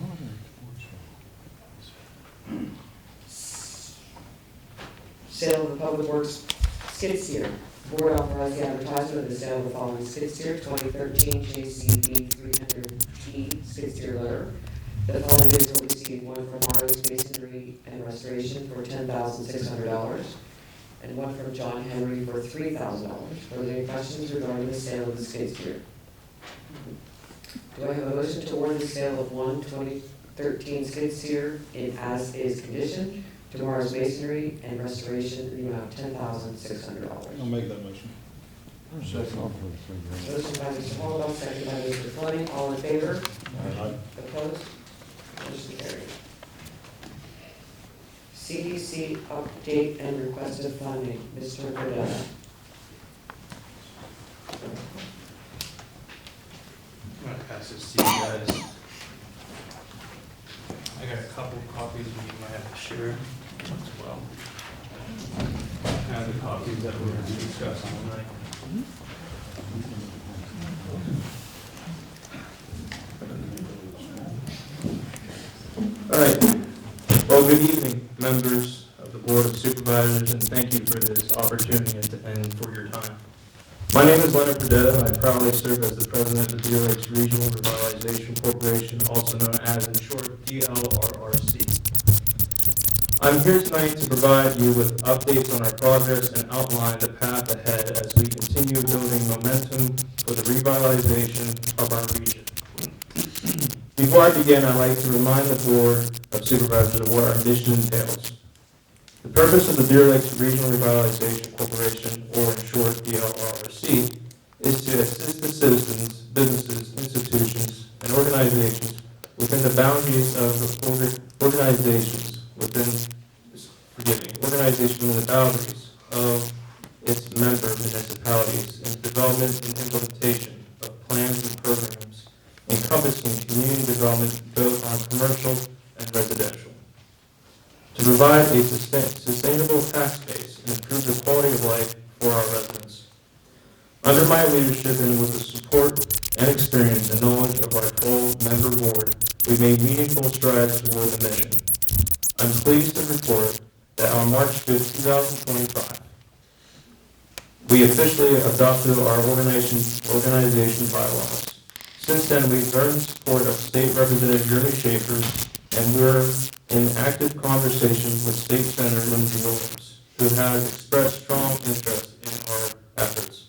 Sale of the Public Works skid steer. Board authorized the advertisement of the sale of the following skid steer, 2013 JCB 300T skid steer loader. The following bids will receive: one from Mario's Masonry and Restoration for $10,600, and one from John Henry for $3,000. Are there any questions regarding the sale of the skid steer? Do I have a motion to award the sale of one 2013 skid steer in as-is condition to Mario's Masonry and Restoration in the amount of $10,600? I'll make that motion. Motion by Mr. Hollibaugh, second by Mr. Fleming. All in favor? Opposed? Motion carried. CDC update and request of funding. Mr. Cordell. I'm gonna pass this to you guys. I got a couple copies we might have to share as well. I have the copies that we're gonna be discussing tonight. All right. Well, good evening, members of the Board of Supervisors, and thank you for this opportunity and for your time. My name is Leonard Perdetta, and I proudly serve as the president of the Deer Lakes Regional Revitalization Corporation, also known as, in short, DLRRC. I'm here tonight to provide you with updates on our progress and outline the path ahead as we continue building momentum for the revitalization of our region. Before I begin, I'd like to remind the Board of Supervisors of what our mission entails. The purpose of the Deer Lakes Regional Revitalization Corporation, or in short, DLRRC, is to assist the citizens, businesses, institutions, and organizations within the boundaries of the organizations within the boundaries of its member municipalities in development and implementation of plans and programs encompassing community development both on commercial and residential. To provide a sustainable tax base and improve the quality of life for our residents. Under my leadership and with the support and experience and knowledge of our 12-member board, we made meaningful strides toward the mission. I'm pleased to report that on March 5th, 2025, we officially adopted our organization bylaws. Since then, we've earned support of State Representative Jeremy Schaefer, and we're in active conversation with State Senator Lindsey Williams, who has expressed strong interest in our efforts.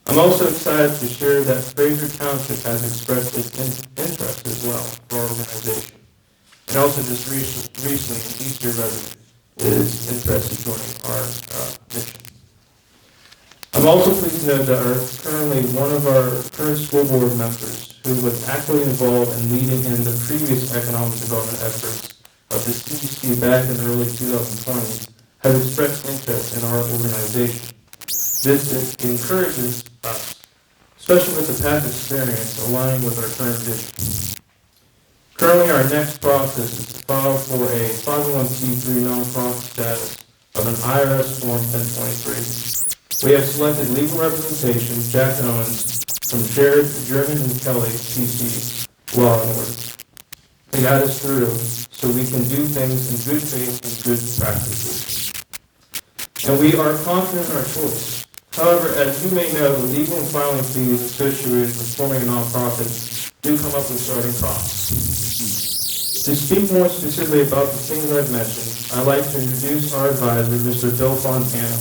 I'm also excited to share that Fraser Township has expressed its interest as well for our organization. And also just recently, an Easter resident is interested in joining our mission. I'm also pleased to note that currently one of our current school board members, who was actively involved in leading in the previous economic development efforts of the CDC back in the early 2020s, has expressed interest in our organization. This encourages us, especially with the past experience aligning with our current vision. Currently, our next process is to file for a 501c3 nonprofit status of an IRS Form 1023. We have selected legal representation, Jack Owens, from Jared, German, and Kelly, PC, Law and Order, to guide us through so we can do things in good faith and good practices. And we are confident in our choice. However, as you may know, the legal and filing fees associated with forming a nonprofit do come up with starting costs. To speak more specifically about the things I've mentioned, I'd like to introduce our advisor, Mr. Bill Fontana.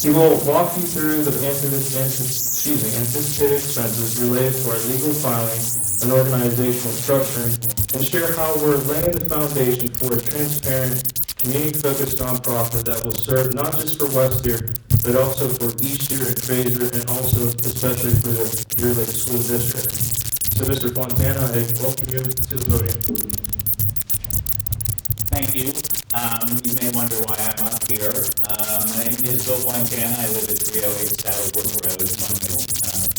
He will walk you through the anticipated expenses related to our legal filing and organizational structuring, and share how we're laying the foundation for a transparent, community-focused nonprofit that will serve not just for Westier, but also for Eastier and Fraser, and also especially for the Deer Lake School District. So, Mr. Fontana, I welcome you to the podium. Thank you. You may wonder why I'm up here. My name is Bill Fontana. I live at 308 Saddlebrook Road. I'm a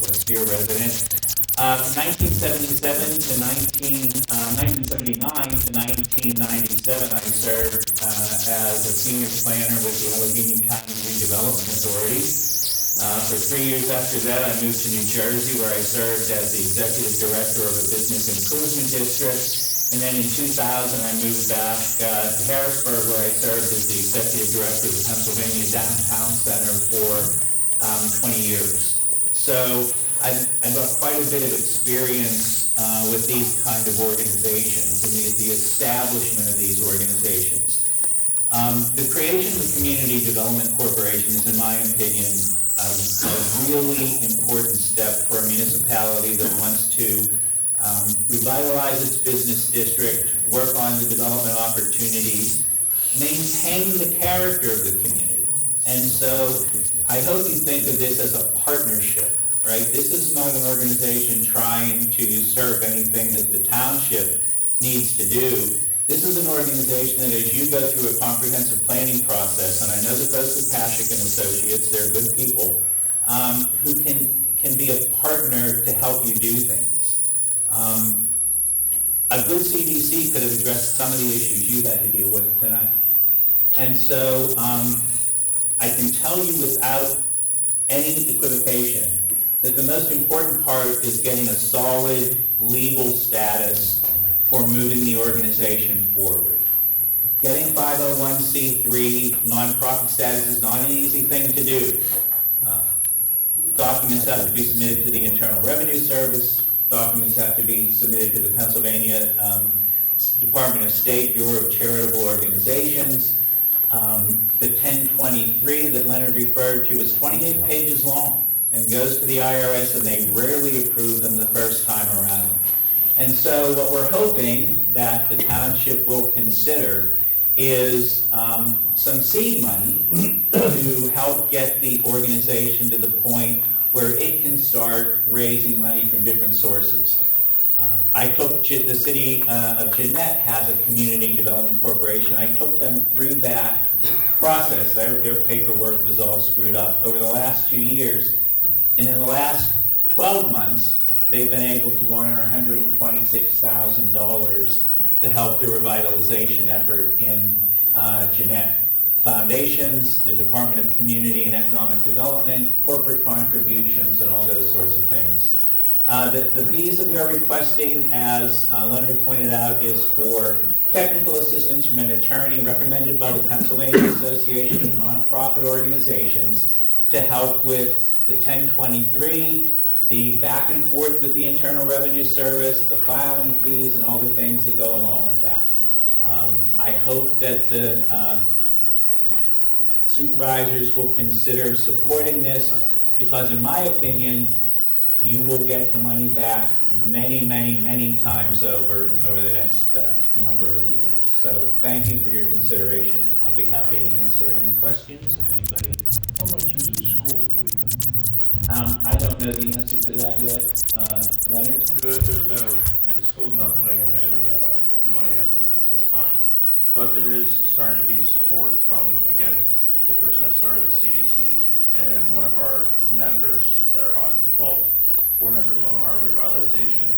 Westier resident. From 1979 to 1997, I served as a senior planner with the Allegheny County Redevelopment Authority. For 3 years after that, I moved to New Jersey, where I served as the executive director of a business improvement district. And then in 2000, I moved back to Harrisburg, where I served as the executive director of the Pennsylvania Downtown Center for 20 years. So I've got quite a bit of experience with these kind of organizations and the establishment of these organizations. The creation of the Community Development Corporation is, in my opinion, a really important step for a municipality that wants to revitalize its business district, work on the development opportunities, maintain the character of the community. And so I hope you think of this as a partnership, right? This is not an organization trying to usurp anything that the township needs to do. This is an organization that, as you go through a comprehensive planning process, and I know the folks at Pashik and Associates, they're good people, who can be a partner to help you do things. A good CDC could have addressed some of the issues you had to deal with tonight. And so I can tell you without any equivocation that the most important part is getting a solid legal status for moving the organization forward. Getting 501c3 nonprofit status is not an easy thing to do. Documents have to be submitted to the Internal Revenue Service. Documents have to be submitted to the Pennsylvania Department of State Bureau of Charitable Organizations. The 1023 that Leonard referred to is 28 pages long and goes to the IRS, and they rarely approve them the first time around. And so what we're hoping that the township will consider is some seed money to help get the organization to the point where it can start raising money from different sources. I took the city of Jeanette has a community development corporation. I took them through that process. Their paperwork was all screwed up over the last 2 years. And in the last 12 months, they've been able to garner $126,000 to help the revitalization effort in Jeanette. Foundations, the Department of Community and Economic Development, corporate contributions, and all those sorts of things. The fees that we are requesting, as Leonard pointed out, is for technical assistance from an attorney recommended by the Pennsylvania Association of Nonprofit Organizations to help with the 1023, the back and forth with the Internal Revenue Service, the filing fees, and all the things that go along with that. I hope that the supervisors will consider supporting this, because in my opinion, you will get the money back many, many, many times over the next number of years. So thank you for your consideration. I'll be happy to answer any questions if anybody. How much is the school putting up? I don't know the answer to that yet. Leonard? The school's not putting in any money at this time. But there is starting to be support from, again, the person that started the CDC, and one of our members that are on, 4 members on our revitalization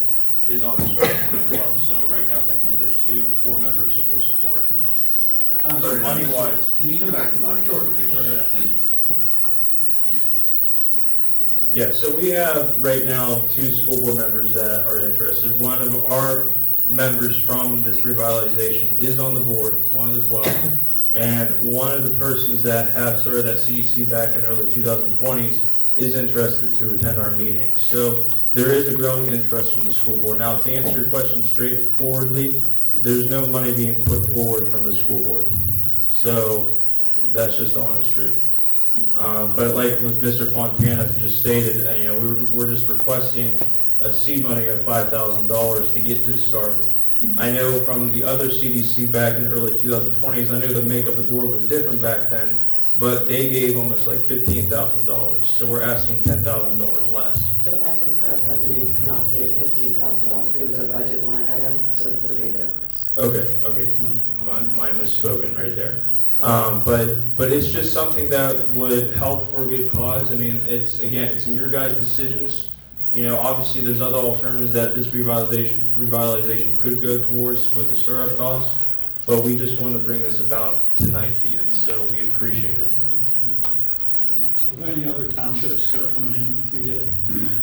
is on the school board as well. So right now, technically, there's 2 board members for support at the moment. I'm So sorry, money-wise. Can you come back to Mike? Sure, yeah. Thank you. Yeah, so we have right now 2 school board members that are interested. One of our members from this revitalization is on the board, it's one of the 12. And one of the persons that have started at CDC back in early 2020s is interested to attend our meetings. So there is a growing interest from the school board. Now, to answer your question straightforwardly, there's no money being put forward from the school board. So that's just the honest truth. But like with Mr. Fontana just stated, we're just requesting a seed money of $5,000 to get this started. I know from the other CDC back in the early 2020s, I know the makeup of the board was different back then, but they gave almost like $15,000. So we're asking $10,000 less. So if I could correct that, we did not get $15,000. It was a budget line item, so it's a big difference. Okay, my misspoken right there. But it's just something that would help for a good cause. I mean, it's in your guys' decisions. Obviously there's other alternatives that this revitalization could go towards with the startup costs, but we just want to bring this about tonight to you, so we appreciate it. Are there any other townships coming in with you yet?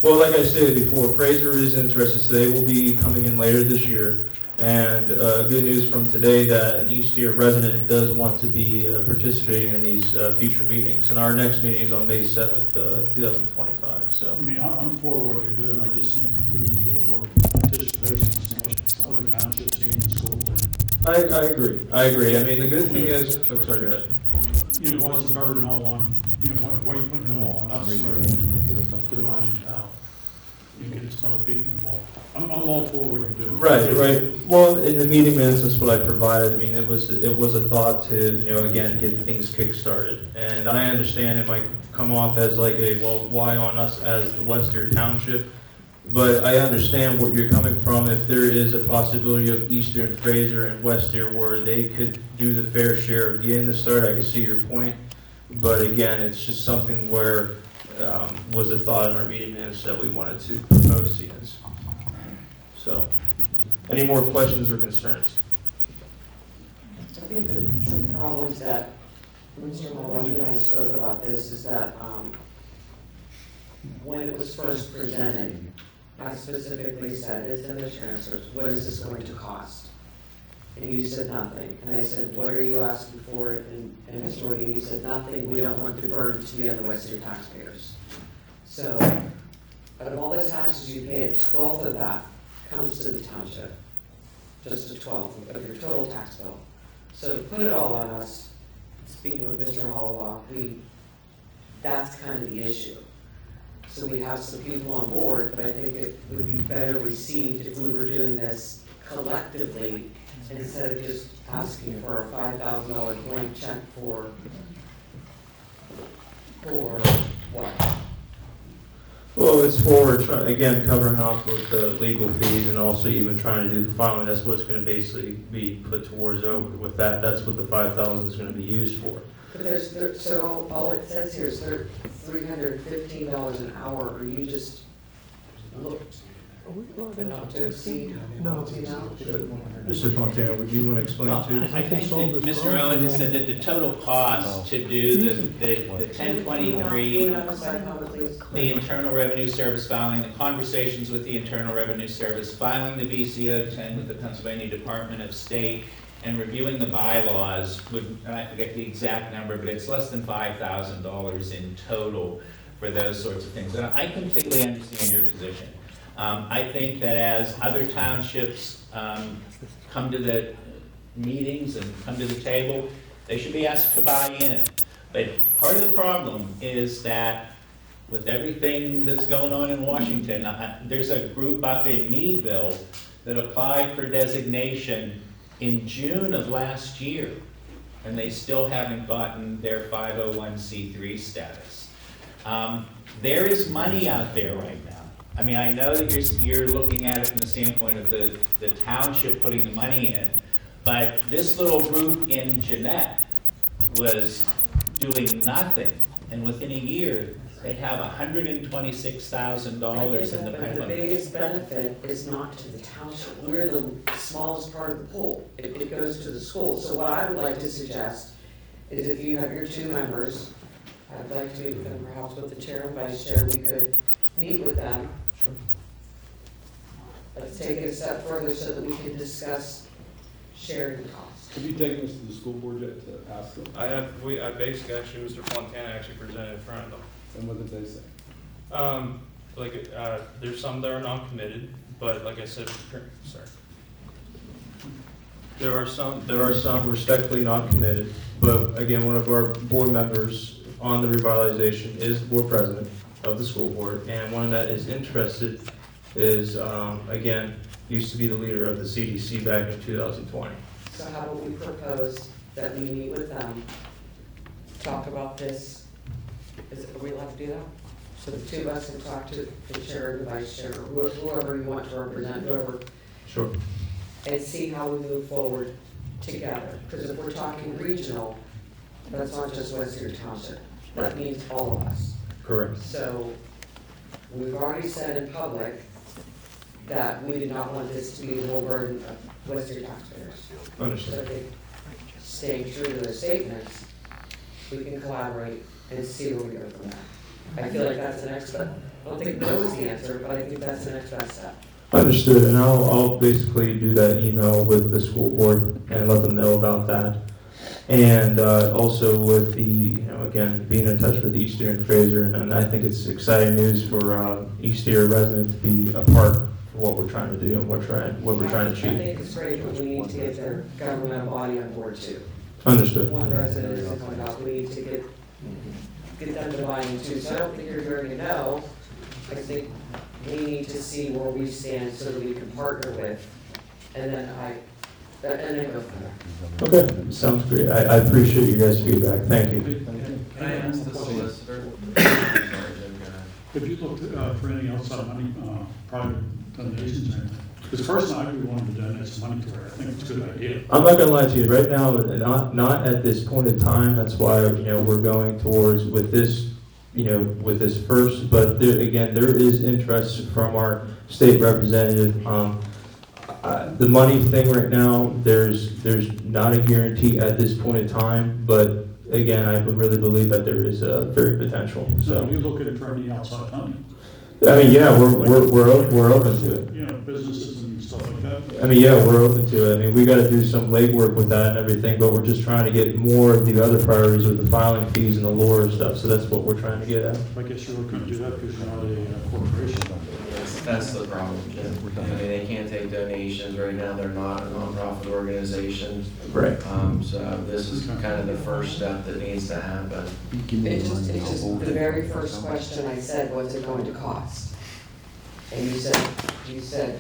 Well, like I stated before, Fraser is interested, so they will be coming in later this year. And good news from today that an East Deer resident does want to be participating in these future meetings. And our next meeting is on May 7th, 2025. So. I mean, I'm for what you're doing. I just think we need to get more participation from other townships in the school board. I agree. I mean, the good thing is, sorry, go ahead. Why is the burden all on, why are you putting it all on us? Dividing it out. You get some other people involved. I'm all for what you're doing. Right. Well, in the meeting minutes, that's what I provided. I mean, it was a thought to, again, get things kick-started. And I understand it might come off as like why on us as the Western Township? But I understand what you're coming from. If there is a possibility of Eastern Fraser and Western where they could do the fair share of getting the start, I can see your point. But again, it's just something where was a thought in our meeting minutes that we wanted to propose to you. So, any more questions or concerns? I think that some problems that, Mr. Mullen, you and I spoke about this, is that when it was first presented, I specifically said, it's in the transfers, what is this going to cost? And you said nothing. And I said, what are you asking for? And Mr. Morgan, you said nothing. We don't want the burden to be on the Western taxpayers. So, out of all the taxes you pay, a 12th of that comes to the township. Just a 12th of your total tax bill. So to put it all on us, speaking with Mr. Holloway, that's kind of the issue. So we have some people on board, but I think it would be better received if we were doing this collectively instead of just asking for a $5,000 blank check for what? Well, it's for, again, covering off with the legal fees and also even trying to do the filing. That's what's going to basically be put towards over with that. That's what the $5,000 is going to be used for. But so all it says here is $315 an hour, or you just look, but not to exceed. No. Mr. Fontana, would you want to explain too? I think that Mr. Owen has said that the total cost to do the 1023, the Internal Revenue Service filing, the conversations with the Internal Revenue Service, filing the VCO 10 with the Pennsylvania Department of State, and reviewing the bylaws, I forget the exact number, but it's less than $5,000 in total for those sorts of things. And I completely understand your position. I think that as other townships come to the meetings and come to the table, they should be asked to buy in. But part of the problem is that with everything that's going on in Washington, there's a group up in Meadville that applied for designation in June of last year, and they still haven't gotten their 501c3 status. There is money out there right now. I mean, I know that you're looking at it from the standpoint of the township putting the money in, but this little group in Jeanette was doing nothing, and within a year, they have $126,000 in the But the pipeline. biggest benefit is not to the township. We're the smallest part of the pool. It goes to the school. So what I would like to suggest is if you have your two members, I'd like to meet with them, perhaps with the chair and vice chair, we could meet with them. Let's take it a step further so that we can discuss sharing costs. Have you taken this to the school board yet to ask them? I basically, actually, Mr. Fontana actually presented in front of them. And what did they say? There's some that are non-committed, but like I said, sorry. There are some respectfully not committed, but again, one of our board members on the revitalization is the board president of the school board, and one that is interested is, again, used to be the leader of the CDC back in 2020. So how about we propose that we meet with them, talk about this? Are we allowed to do that? So the two of us can talk to the chair and the vice chair, or whoever you want to represent, whoever, Sure. and see how we move forward together. Because if we're talking regional, that's not just Western Township. That means all of us. Correct. So we've already said in public that we did not want this to be the whole burden of Western taxpayers. So Understood. if they stay true to their statements, we can collaborate and see where we go from there. I feel like that's the next step. I don't think no is the answer, but I think that's the next best step. Understood, and I'll basically do that email with the school board and let them know about that. And also with the, again, being in touch with East Deer and Fraser, and I think it's exciting news for East Deer residents to be a part of what we're trying to do and what we're trying to I achieve. think it's great, but we need to get their governmental body on board too. Understood. One resident isn't going out, we need to get them to buy in too. So I don't think you're hearing a no. I think we need to see where we stand so that we can partner with, and then go from there. Okay, sounds great. I appreciate you guys' feedback. Thank you. Can I ask the solicitor? Have you looked for any outside money, private donations or anything? Because personally, I really wanted to donate some money to her. I think it's a good idea. I'm not gonna lie to you, right now, not at this point in time, that's why, we're going towards with this first, but there is interest from our state representative. The money thing right now, there's not a guarantee at this point in time, but again, I would really believe that there is a very potential, So so. you looking for any outside money? I mean, yeah, we're open to it. You know, businesses and stuff like that? I mean, yeah, we're open to it. I mean, we gotta do some legwork with that and everything, but we're just trying to get more of the other priorities with the filing fees and the lure stuff, so that's what we're trying to get at. I guess you're looking to do that because you're not a corporation. That's the problem. I mean, they can't take donations right now. They're not a nonprofit organization. Right. So this is kind of the first step that needs to happen. It's just the very first question I said, what's it going to cost? And you said,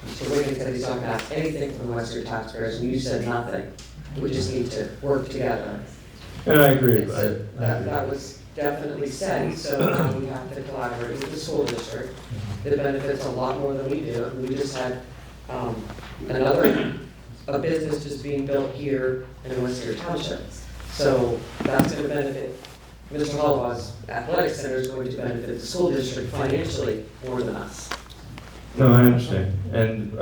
Mr. Wiggins said he's not going to ask anything from the Western taxpayers, and you said nothing. We just need to work together. And I agree. That was definitely said, so now we have to collaborate with the school district. It benefits a lot more than we do. We just had a business just being built here in Western Township. So that's going to benefit, Mr. Holloway's athletic center is going to benefit the school district financially more than us. No, I understand. And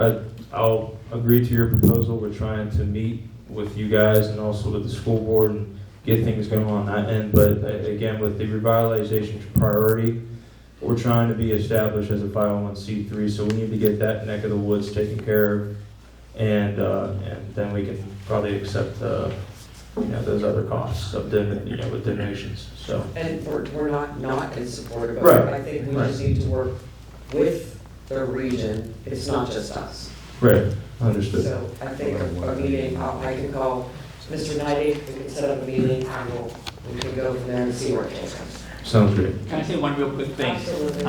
I'll agree to your proposal. We're trying to meet with you guys and also with the school board and get things going on that end. But again, with the revitalization priority, we're trying to be established as a 501c3, so we need to get that neck of the woods taken care of, and then we can probably accept those other costs of with donations. So. And we're not in support of it. Right. I think we just need to work with the region. It's not just us. Right. Understood. So I think a meeting, I can call Mr. Knighty, we can set up a meeting, and we can go from there and see where it takes us. Sounds great. Can I say one real quick thing? Absolutely.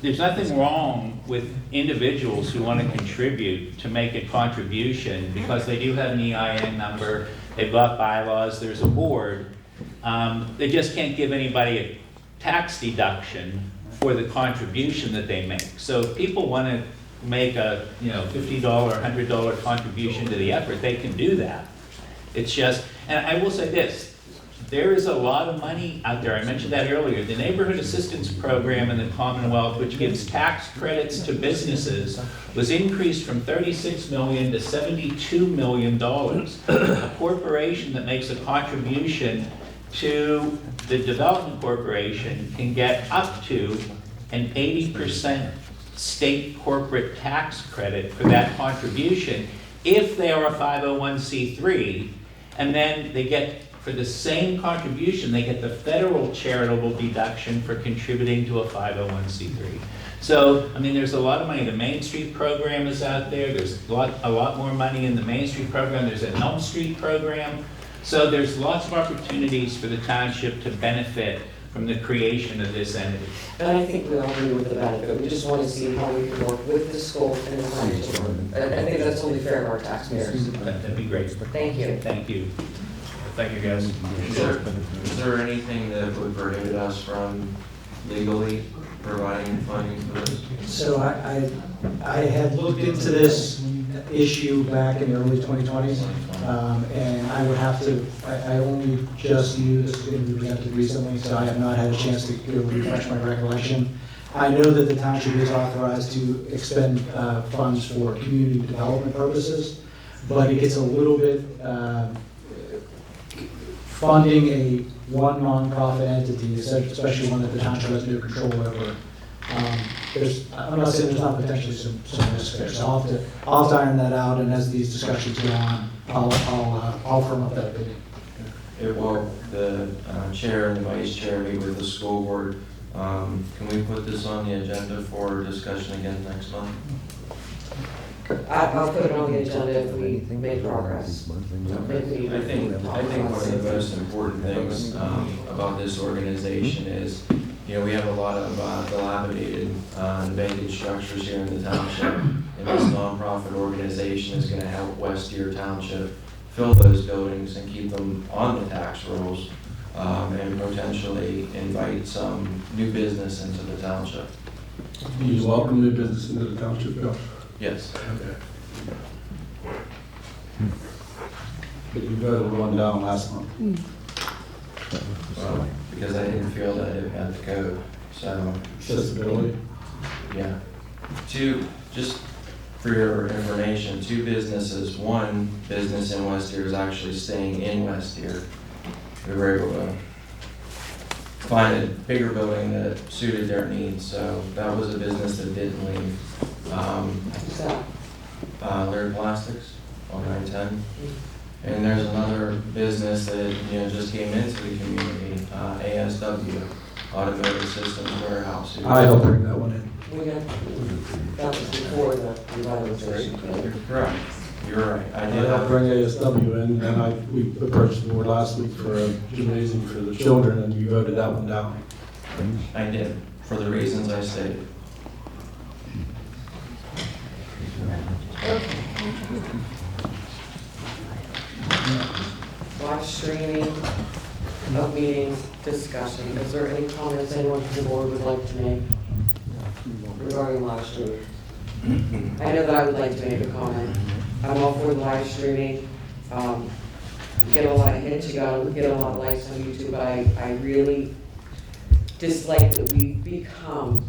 There's nothing wrong with individuals who want to contribute to make a contribution because they do have an EIN number, they've got bylaws, there's a board. They just can't give anybody a tax deduction for the contribution that they make. So if people want to make a $50, $100 contribution to the effort, they can do that. It's just, and I will say this, there is a lot of money out there. I mentioned that earlier. The Neighborhood Assistance Program in the Commonwealth, which gives tax credits to businesses, was increased from $36 million to $72 million. A corporation that makes a contribution to the development corporation can get up to an 80% state corporate tax credit for that contribution if they are a 501c3, and then they get, for the same contribution, they get the federal charitable deduction for contributing to a 501c3. So, I mean, there's a lot of money. The Main Street program is out there. There's a lot more money in the Main Street program. There's an Elm Street program. So there's lots of opportunities for the township to benefit from the creation of this entity. And I think we all agree with the benefit. We just want to see how we can work with the school and the financial. I think that's only fair to our taxpayers. That'd be great. Thank you. Thank you. Thank you, guys. Is there anything that would prohibit us from legally providing funding for this? So I had looked into this issue back in the early 2020s, and I would have to, I only just knew this was going to be presented recently, so I have not had a chance to refresh my recollection. I know that the township is authorized to expend funds for community development purposes, but it gets a little bit, funding one nonprofit entity, especially one that the township has no control over. I'm not saying there's not potentially some risk there, so I'll have to iron that out, and as these discussions go on, I'll firm up that opinion. Well, the chair and the vice chair meet with the school board. Can we put this on the agenda for discussion again next month? I'll put it on the agenda if we make progress. I think one of the most important things about this organization is, you know, we have a lot of dilapidated and vacant structures here in the township, and this nonprofit organization is going to help Westier Township fill those buildings and keep them on the tax rolls, and potentially invite some new business into the township. You welcome new business into the township, Bill? Yes. Okay. But you voted one down last month. Well, because I didn't feel that it met the code, so. Accessibility? Yeah. Just for your information, 2 businesses, one business in Westier is actually staying in Westier. We were able to find a bigger building that suited their needs, so that was a business that didn't leave. Laird Plastics on 910. And there's another business that, you know, just came into the community, ASW, Automotive Systems Warehouse. I helped bring that one in. We got, that was before the revitalization. Correct. You're right. I helped bring ASW in, and we approached the board last week for a gymnasium for the children, and you voted that one down. I did, for the reasons I stated. Live streaming of meetings, discussion. Is there any comments anyone from the board would like to make regarding live streaming? I know that I would like to make a comment. I'm all for live streaming. Get a lot of hits, you gotta get a lot of likes on YouTube, but I really dislike that we've become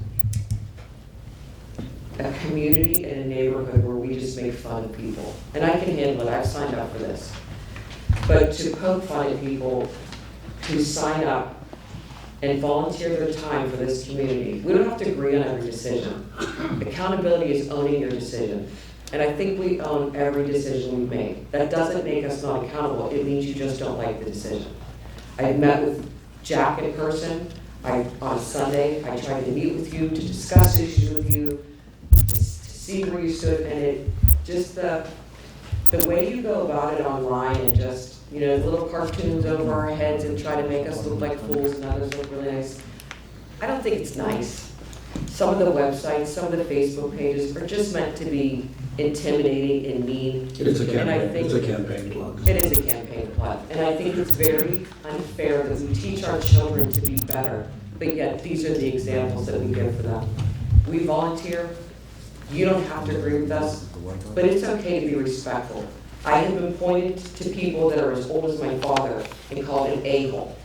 a community and a neighborhood where we just make fun of people. And I can handle it, I've signed up for this. But to poke fun at people who sign up and volunteer their time for this community, we don't have to agree on every decision. Accountability is owning your decision. And I think we own every decision we make. That doesn't make us not accountable, it means you just don't like the decision. I met with Jack in person, on Sunday, I tried to meet with you, to discuss issues with you, to see where you stood, and it, just the way you go about it online and just, you know, little cartoons over our heads and try to make us look like fools and others look really nice. I don't think it's nice. Some of the websites, some of the Facebook pages are just meant to be intimidating and mean. It's a And I campaign, think it's a campaign plug. it is a campaign plot, and I think it's very unfair that we teach our children to be better, but yet these are the examples that we give for them. We volunteer, you don't have to agree with us, but it's okay to be respectful. I have been pointed to people that are as old as my father and called an a-hole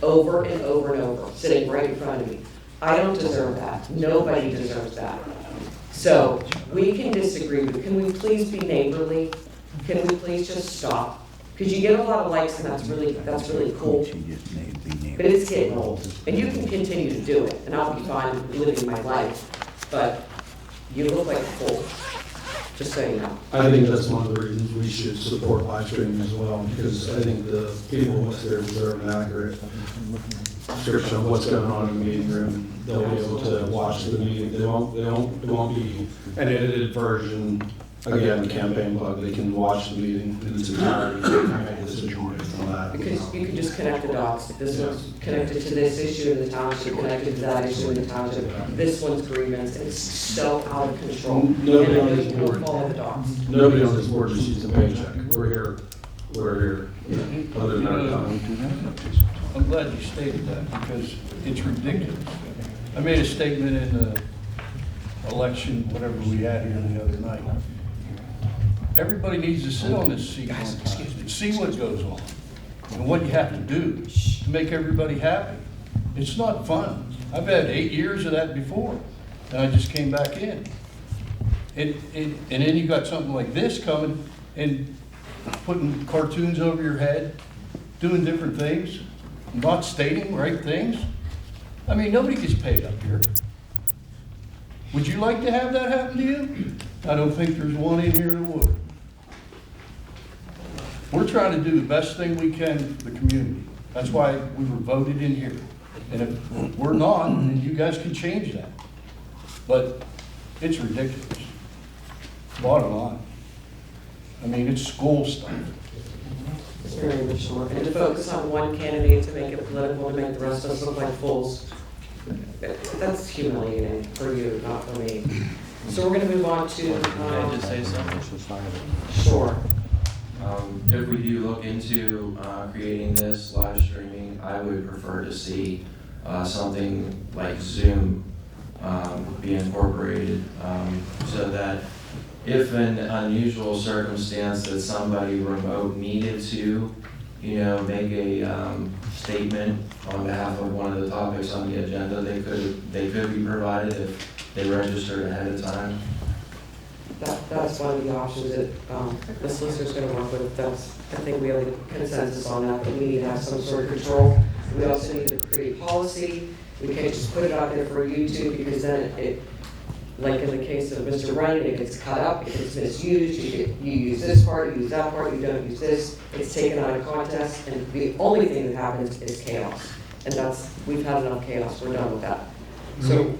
over and over and over, sitting right in front of me. I don't deserve that. Nobody deserves that. So we can disagree, but can we please be neighborly? Can we please just stop? Because you get a lot of likes and that's really cool. But it's getting old. And you can continue to do it and I'll be fine living my life. But you look like a fool. Just so you know. I think that's one of the reasons we should support live streaming as well, because I think the people who watch there deserve an accurate description of what's going on in the meeting room. They'll be able to watch the meeting. It won't be an edited version. Again, campaign plug, they can watch the meeting in its entirety and make a decision based on that. Because you can just connect the dots. This one's connected to this issue in the township, connected to that issue in the township. This one's grievance, and it's so out of control. Nobody And I on know this you board, don't follow the dots. nobody on this board receives a paycheck. We're here, other than our time. I'm glad you stated that, because it's ridiculous. I made a statement in the election, whatever we had here the other night. Everybody needs to sit on this seat one time, see what goes on, and what you have to do to make everybody happy. It's not fun. I've had 8 years of that before, and I just came back in. And then you got something like this coming and putting cartoons over your head, doing different things, not stating right things. I mean, nobody gets paid up here. Would you like to have that happen to you? I don't think there's one in here that would. We're trying to do the best thing we can for the community. That's why we were voted in here. And if we're not, then you guys can change that. But it's ridiculous. Bottom line. I mean, it's school stuff. It's very mature. And to focus on one candidate to make it political, to make the rest of us look like fools, that's humiliating for you, not for me. So we're going to move on to. Can I just say something? Sure. If we do look into creating this live streaming, I would prefer to see something like Zoom be incorporated, so that if in unusual circumstance that somebody remote needed to, make a statement on behalf of one of the topics on the agenda, they could be provided if they registered ahead of time. That's one of the options that the solicitor's going to work with. I think we have a consensus on that we need to have some sort of control. We also need to create policy. We can't just put it out there for YouTube, because then it like in the case of Mr. Runyon, it gets cut up, it gets misused, you use this part, you use that part, you don't use this, it's taken out of context, and the only thing that happens is chaos. And we've had enough chaos, we're done with that. So,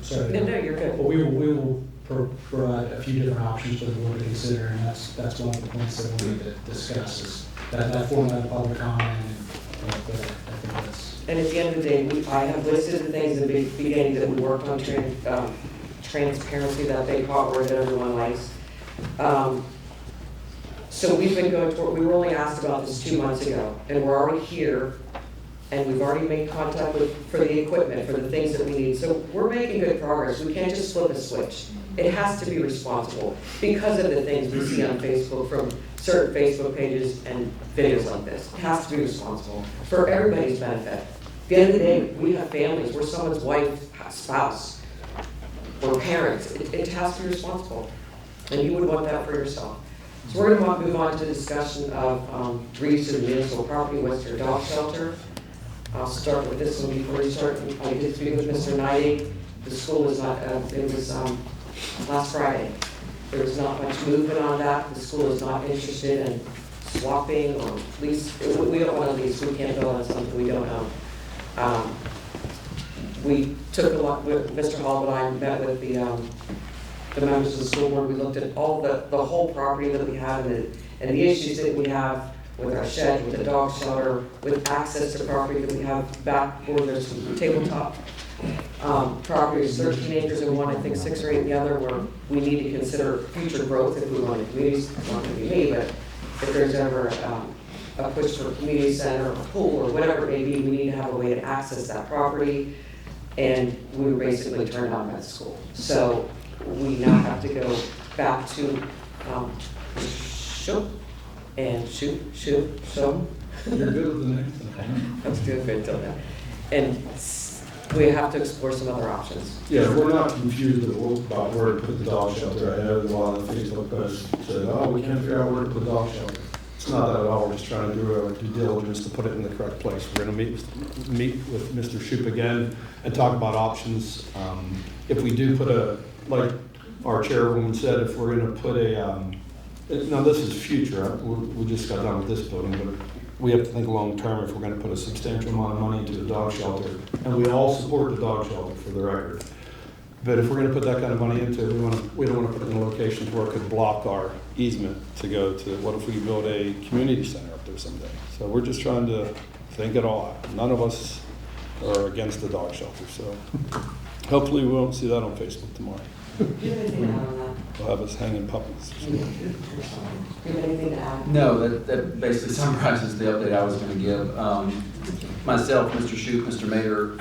Sorry. no, you're good. But we will provide a few different options for the board to consider, and that's one of the points that we need to discuss, is that format of public comment, and I think that's. And at the end of the day, I have listed the things in the beginning that we worked on, transparency, that big hot word that everyone likes. So we've been going toward, we were only asked about this 2 months ago, and we're already here, and we've already made contact for the equipment, for the things that we need. So we're making good progress. We can't just flip a switch. It has to be responsible because of the things we see on Facebook from certain Facebook pages and videos like this. It has to be responsible for everybody's benefit. At the end of the day, we have families. We're someone's wife, spouse, or parents. It has to be responsible. And you would want that for yourself. So we're going to move on to the discussion of reuse of the municipal property, Western Dog Shelter. I'll start with this one before you start. I did speak with Mr. Knighting. The school is not, it was last Friday. There was not much movement on that. The school is not interested in swapping or lease. We don't want to lease. We can't build on something we don't own. We took a lot, Mr. Hall and I met with the members of the school board. We looked at all the whole property that we have and the issues that we have with our shed, with the dog shelter, with access to property that we have back where there's some tabletop properties, 13 acres in one, I think 6 or 8 in the other, where we need to consider future growth if we want to communities. It's not going to be me, but if there's ever a push for a community center or a pool or whatever it may be, we need to have a way to access that property. And we were basically turned down by the school. So we now have to go back to and shoot, show 'em. You're good with the name. I was doing good till then. And we have to explore some other options. Yeah, we're not confused about where to put the dog shelter. I know a lot of Facebook posts said, oh, we can't figure out where to put the dog shelter. It's not that at all. We're just trying to do our due diligence to put it in the correct place. We're going to meet with Mr. Shoup again and talk about options. If we do put like our chairwoman said, if we're going to put now this is future. We just got done with this building, but we have to think long term if we're going to put a substantial amount of money into the dog shelter. And we all support the dog shelter for the record. But if we're going to put that kind of money into it, we don't want to put it in locations where it could block our easement to go to, what if we build a community center up there someday? So we're just trying to think it all out. None of us are against the dog shelter, so hopefully we won't see that on Facebook tomorrow. Do you have anything to add on that? We'll have us hanging puppies. Do you have anything to add? No, that basically summarizes the update I was going to give. Myself, Mr. Shoup, Mr. Mayor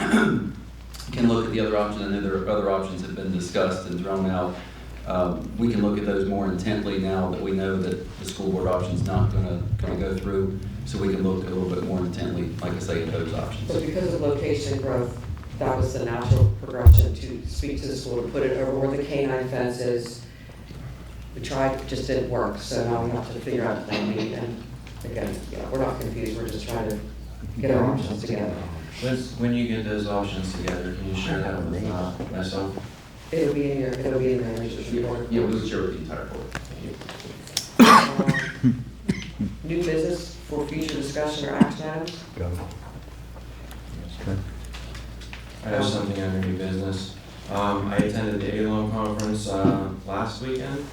can look at the other options. I know there are other options that have been discussed and thrown out. We can look at those more intently now that we know that the school board option is not going to go through, so we can look a little bit more intently, like I say, at those options. So because of location growth, that was the natural progression to speak to the school, to put it over where the canine fence is. We tried, it just didn't work, so now we have to figure out the thing. And again, we're not confused, we're just trying to get our options together. When you get those options together, can you share that with myself? It'll be in the manager's report. Yeah, we'll share with the entire board. New business for future discussion or action items? I have something under new business. I attended the ALOM conference last weekend.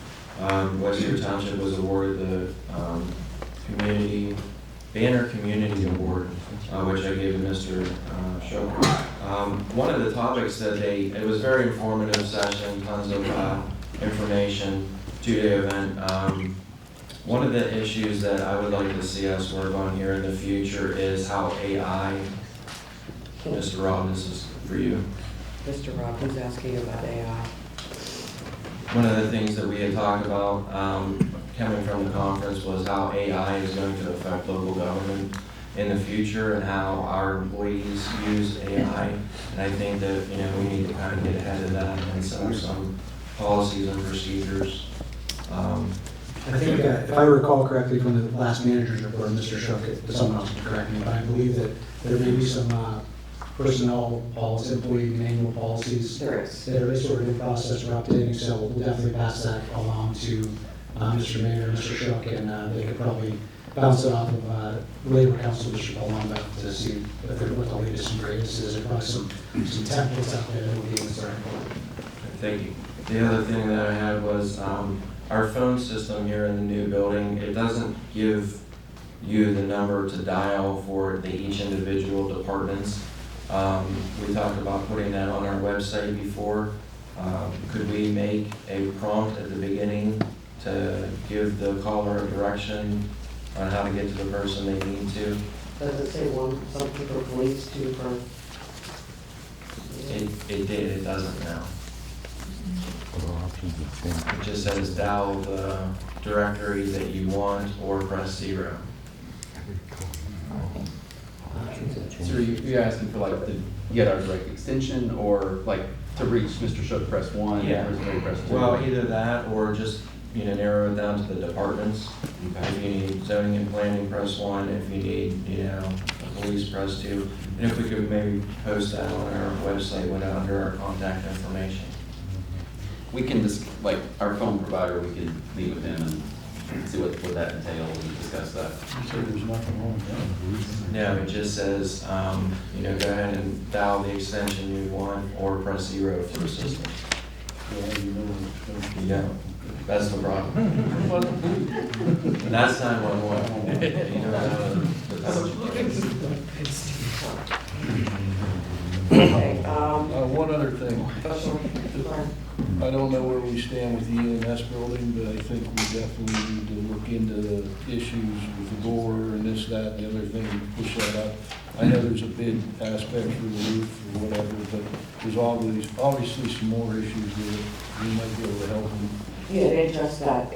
Western Township was awarded the Banner Community Award, which I gave to Mr. Shoker. One of the topics that it was a very informative session, tons of information, 2-day event. One of the issues that I would like to see us work on here in the future is how AI, Mr. Rob, this is for you. Mr. Rob, who's asking about AI? One of the things that we had talked about coming from the conference was how AI is going to affect local government in the future and how our employees use AI. And I think that, we need to kind of get ahead of that and set up some policies and procedures. I think, if I recall correctly from the last manager's report, Mr. Shook, someone else can correct me, but I believe that there may be some personnel policy, employee manual policies that are sort of in process of updating, so we'll definitely pass that along to Mr. Mayor and Mr. Shook, and they could probably bounce it off of Labor Council, Mr. Palumbo, to see what the latest and greatest is. There are probably some templates out there that will be able to start. Thank you. The other thing that I had was our phone system here in the new building, it doesn't give you the number to dial for each individual departments. We talked about putting that on our website before. Could we make a prompt at the beginning to give the caller a direction on how to get to the person they need to? Does it say some people are police too for? It did, it doesn't now. It just says dial the directory that you want or press 0. So you're asking for like to get our direct extension or like to reach Mr. Shook, press 1, Yeah. or somebody press 2? Well, either that or just, narrow it down to the departments. If you need zoning and planning, press 1. If you need, police, press 2. And if we could maybe post that on our website under our contact information. We can just, like our phone provider, we could meet with them and see what that entails and discuss that. You said there's nothing wrong with that. No, it just says, go ahead and dial the extension you want or press 0 for assistance. You don't. That's the problem. That's 911. Okay, One other thing. I don't know where we stand with the EMS building, but I think we definitely need to look into the issues with the door and this, that, and the other thing, and push that up. I know there's a bid aspect for the roof or whatever, but there's obviously some more issues that we might be able to help them. yeah, they addressed that.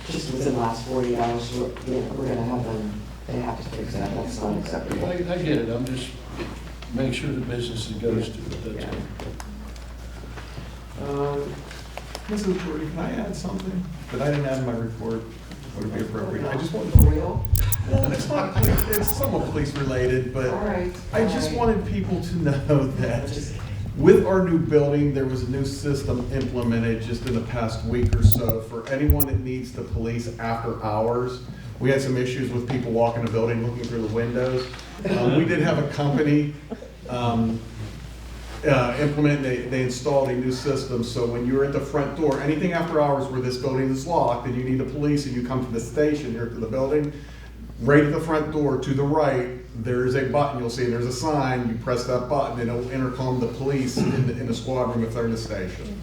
just within the last 48 hours, we're gonna have them, they have to fix that, that's not acceptable. I get it, I'm just, make sure the business it goes to, that's all. Mrs. Jordy, can I add something that I didn't add in my report? Would it be appropriate? I just want, For real? well, it's not, it's somewhat police related, but All right. I just all right. wanted people to know that with our new building, there was a new system implemented just in the past week or so for anyone that needs the police after hours. We had some issues with people walking the building, looking through the windows. We did have a company implement, they installed a new system, so when you're at the front door, anything after hours where this building is locked and you need the police and you come to the station here to the building, right at the front door to the right, there's a button, you'll see there's a sign, you press that button and it'll intercom the police in the squad room if they're in the station.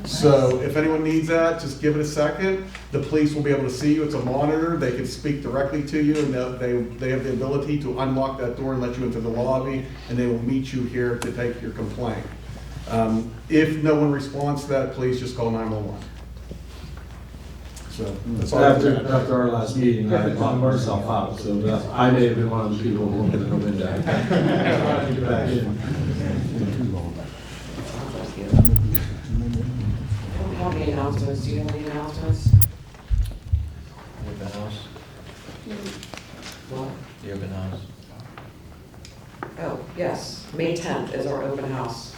So if anyone needs that, just give it a second. The police will be able to see you. It's a monitor. They can speak directly to you, and they have the ability to unlock that door and let you into the lobby, and they will meet you here to take your complaint. If no one responds to that, please just call 911. So that's all. After our last meeting, I had locked myself out, so I may have been one of the people who opened the window. Trying to get back in. How many announcements? Do you have any announcements? The open house, What? the open house. Oh, yes, May 10th is our open house.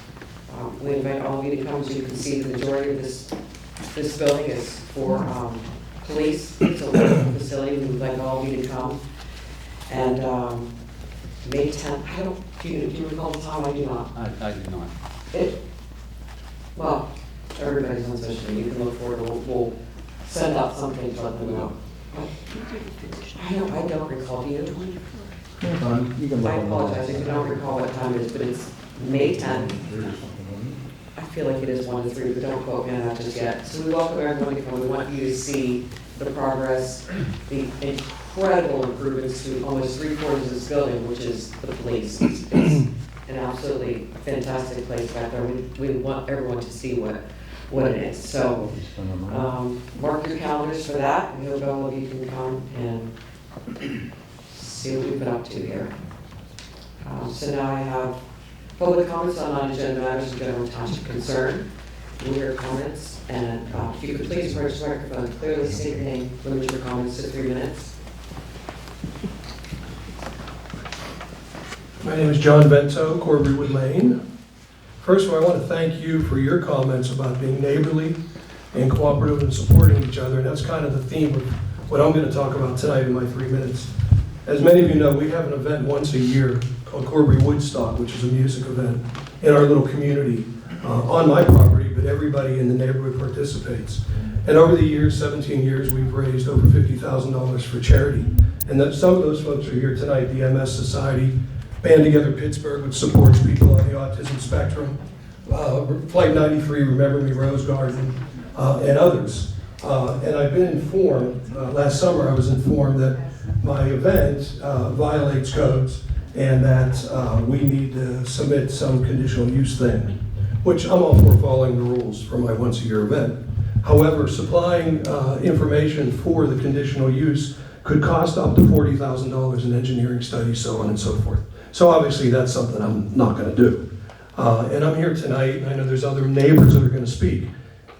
We invite all of you to come, so you can see the majority of this building is for police. It's a local facility, we invite all of you to come. And May 10th, do you recall the time? I do not. I do not. Well, everybody's on social media, you can look forward, we'll send out something to let them know. I don't recall, do you? I apologize if you don't recall what time it is, but it's May 10th. I feel like it is 1 to 3, but don't quote me on that just yet. So we welcome everyone to come, we want you to see the progress, the incredible improvements to almost 3/4 of this building, which is the police. It's an absolutely fantastic place back there. We want everyone to see what it is. So, mark your calendars for that. We hope all of you can come and see what we've been up to here. So now I have public comments on non-agenda matters of general township concern. We'll hear comments, and if you could please approach the microphone, clearly state your name, limit your comments to 3 minutes. My name is John Vento, Corburywood Lane. First of all, I want to thank you for your comments about being neighborly and cooperative and supporting each other, and that's kind of the theme of what I'm going to talk about tonight in my 3 minutes. As many of you know, we have an event once a year called Corbury Woodstock, which is a music event in our little community on my property, but everybody in the neighborhood participates. And over the years, 17 years, we've raised over $50,000 for charity. And that some of those folks are here tonight, the MS Society, Band Together Pittsburgh, which supports people on the autism spectrum, Flight 93, Remember Me Rose Garden, and others. And I've been informed, last summer I was informed that my event violates codes and that we need to submit some conditional use thing, which I'm all for following the rules for my once-a-year event. However, supplying information for the conditional use could cost up to $40,000 in engineering studies, so on and so forth. So obviously that's something I'm not going to do. And I'm here tonight, and I know there's other neighbors that are going to speak,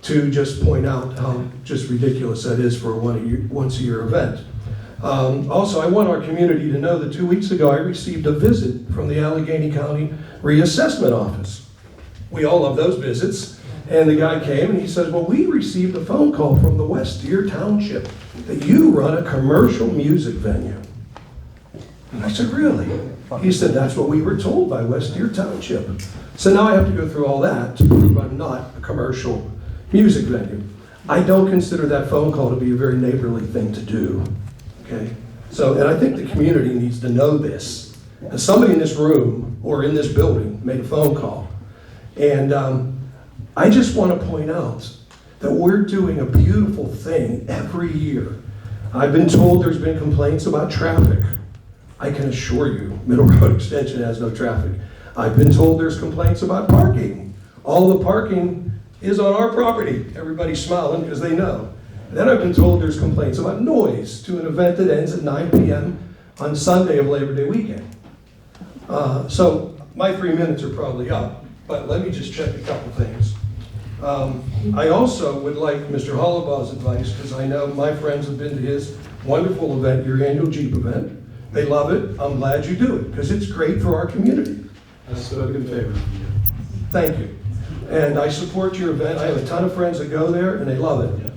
to just point out how just ridiculous that is for a once-a-year event. Also, I want our community to know that 2 weeks ago I received a visit from the Allegheny County Reassessment Office. We all love those visits. And the guy came and he said, well, we received a phone call from the West Deer Township that you run a commercial music venue. And I said, really? He said, that's what we were told by West Deer Township. So now I have to go through all that to prove I'm not a commercial music venue. I don't consider that phone call to be a very neighborly thing to do. Okay? So, and I think the community needs to know this. And somebody in this room or in this building made a phone call. And I just want to point out that we're doing a beautiful thing every year. I've been told there's been complaints about traffic. I can assure you, Middle Road Extension has no traffic. I've been told there's complaints about parking. All the parking is on our property. Everybody's smiling because they know. Then I've been told there's complaints about noise to an event that ends at 9 p.m. on Sunday of Labor Day weekend. So my 3 minutes are probably up, but let me just check a couple things. I also would like Mr. Hollabaw's advice, because I know my friends have been to his wonderful event, your annual Jeep event. They love it. I'm glad you do it, because it's great for our community. I spoke in favor. Thank you. And I support your event. I have a ton of friends that go there, and they love it.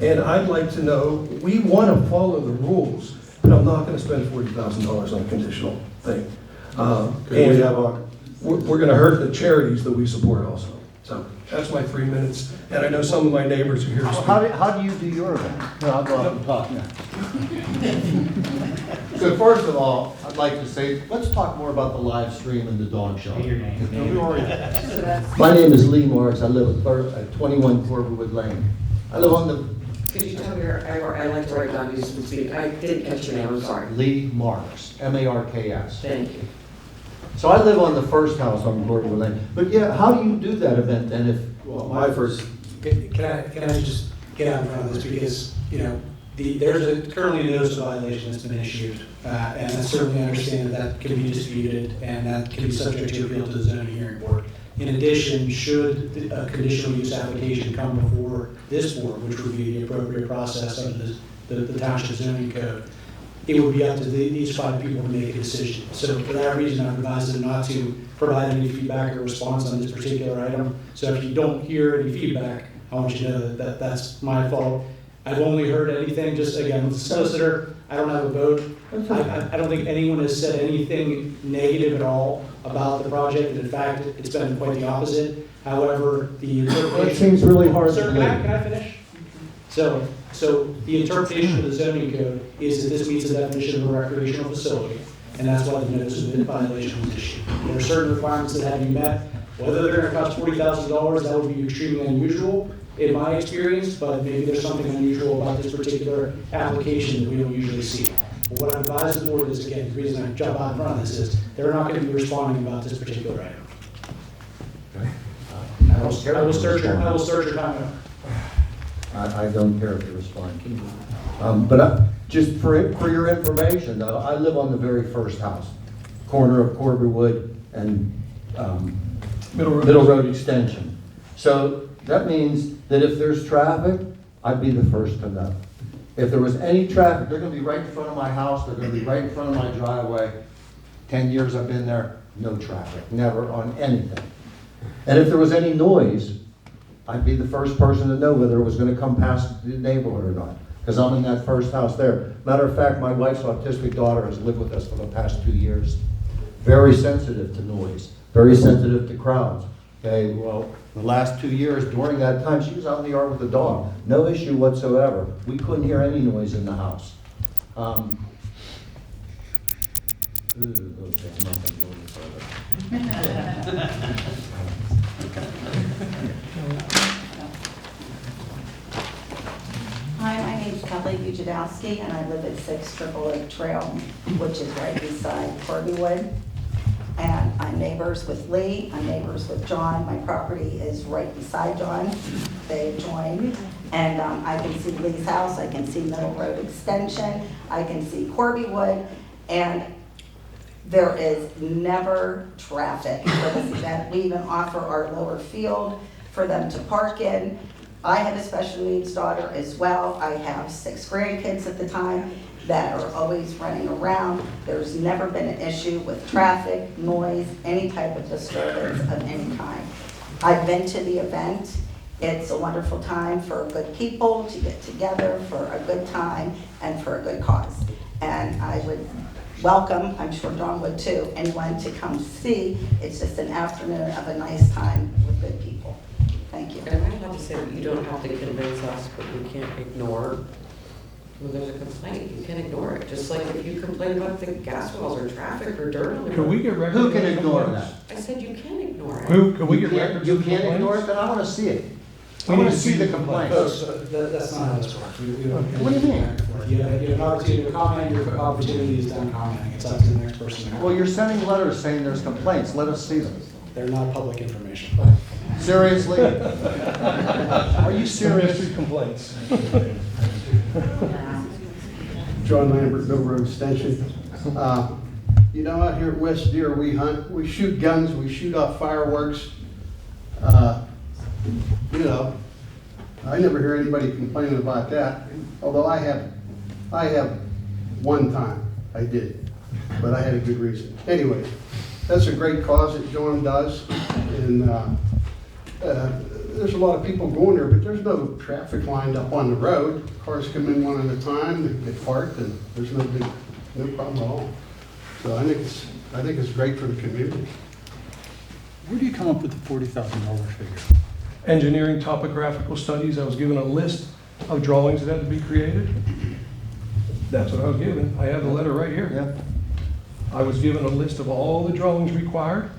And I'd like to know, we want to follow the rules, but I'm not going to spend $40,000 on a conditional thing. And we're going to hurt the charities that we support also. So that's my 3 minutes, and I know some of my neighbors are here to speak. How do you do your event? No, I'll go up and talk now. So first of all, I'd like to say, let's talk more about the live stream and the dog show. Your name. My name is Lee Marks. I live at 21 Corberwood Lane. I live on the... Could you tell me, I like to write down who's speaking. I didn't catch your name, I'm sorry. Lee Marks, M-A-R-K-S. Thank you. So I live on the first house on Corberwood Lane. But yeah, how do you do that event then if... Well, my first, can I just get out in front of this, because, you know, there's currently a notice of violation that's been issued, and I certainly understand that can be disputed, and that can be subject to appeal to the zoning hearing board. In addition, should a conditional use application come before this board, which would be the appropriate process under the township zoning code, it would be up to these 5 people to make a decision. So for that reason, I've advised them not to provide any feedback or response on this particular item. So if you don't hear any feedback, I want you to know that that's my fault. I've only heard anything, just again, with the solicitor, I don't have a vote. I don't think anyone has said anything negative at all about the project, and in fact, it's been quite the opposite. However, the interpretation... It seems really hard Sir, to believe. can I finish? So the interpretation of the zoning code is that this meets the definition of a recreational facility, and that's why the notice of violation was issued. There are certain requirements that have to be met. Whether they're going to cost $40,000, that would be extremely unusual in my experience, but maybe there's something unusual about this particular application that we don't usually see. But what I advise the board is, again, the reason I jump out in front of this is they're not going to be responding about this particular item. I will search your time out. I don't care if you respond. Just for your information, though, I live on the very first house, corner of Corberwood and Middle Road Extension. So that means that if there's traffic, I'd be the first to know. If there was any traffic, they're going to be right in front of my house, they're going to be right in front of my driveway. 10 years I've been there, no traffic, never on anything. And if there was any noise, I'd be the first person to know whether it was going to come past the neighborhood or not, because I'm in that first house there. Matter of fact, my wife's autistic daughter has lived with us for the past 2 years. Very sensitive to noise, very sensitive to crowds. Okay, well, the last 2 years, during that time, she was out in the yard with the dog. No issue whatsoever. We couldn't hear any noise in the house. Okay, I'm not going to go any further. Hi, my name's Kelly Ujadowski, and I live at 6 Triple Oak Trail, which is right beside Corbywood. And I'm neighbors with Lee, I'm neighbors with John. My property is right beside John. They joined. And I can see Lee's house, I can see Middle Road Extension, I can see Corbywood, and there is never traffic for this event. We even offer our lower field for them to park in. I have a special needs daughter as well. I have 6 grandkids at the time that are always running around. There's never been an issue with traffic, noise, any type of disturbance of any kind. I've been to the event. It's a wonderful time for good people to get together for a good time and for a good cause. And I would welcome, I'm sure John would too, anyone to come see. It's just an afternoon of a nice time with good people. Thank you. And I have to say that you don't have to convince us, but you can't ignore when there's a complaint. You can't ignore it. Just like if you complain about the gas wells or traffic or dirt on the road. Can we get record? Who can ignore that? I said you can ignore it. Can we get records? You can't ignore it, then I want to see it. I want to see the complaints. That's not how this works. What do you mean? You have an opportunity to comment, your opportunity is done commenting. It's up to the next person. Well, you're sending letters saying there's complaints. Let us see them. They're not public information. Seriously? Are you serious? Domestic complaints. John Lambert, Middle Road Extension. You know, out here at West Deer, we hunt, we shoot guns, we shoot off fireworks. You know, I never hear anybody complaining about that, although I have one time, I did, but I had a good reason. Anyway, that's a great cause that John does, and there's a lot of people going there, but there's no traffic lined up on the road. Cars come in one at a time, they get parked, and there's no problem at all. So I think it's great for the community. Where do you come up with the $40,000 figure? Engineering topographical studies, I was given a list of drawings that had to be created. That's what I was given. I have the letter right here. Yeah. I was given a list of all the drawings required.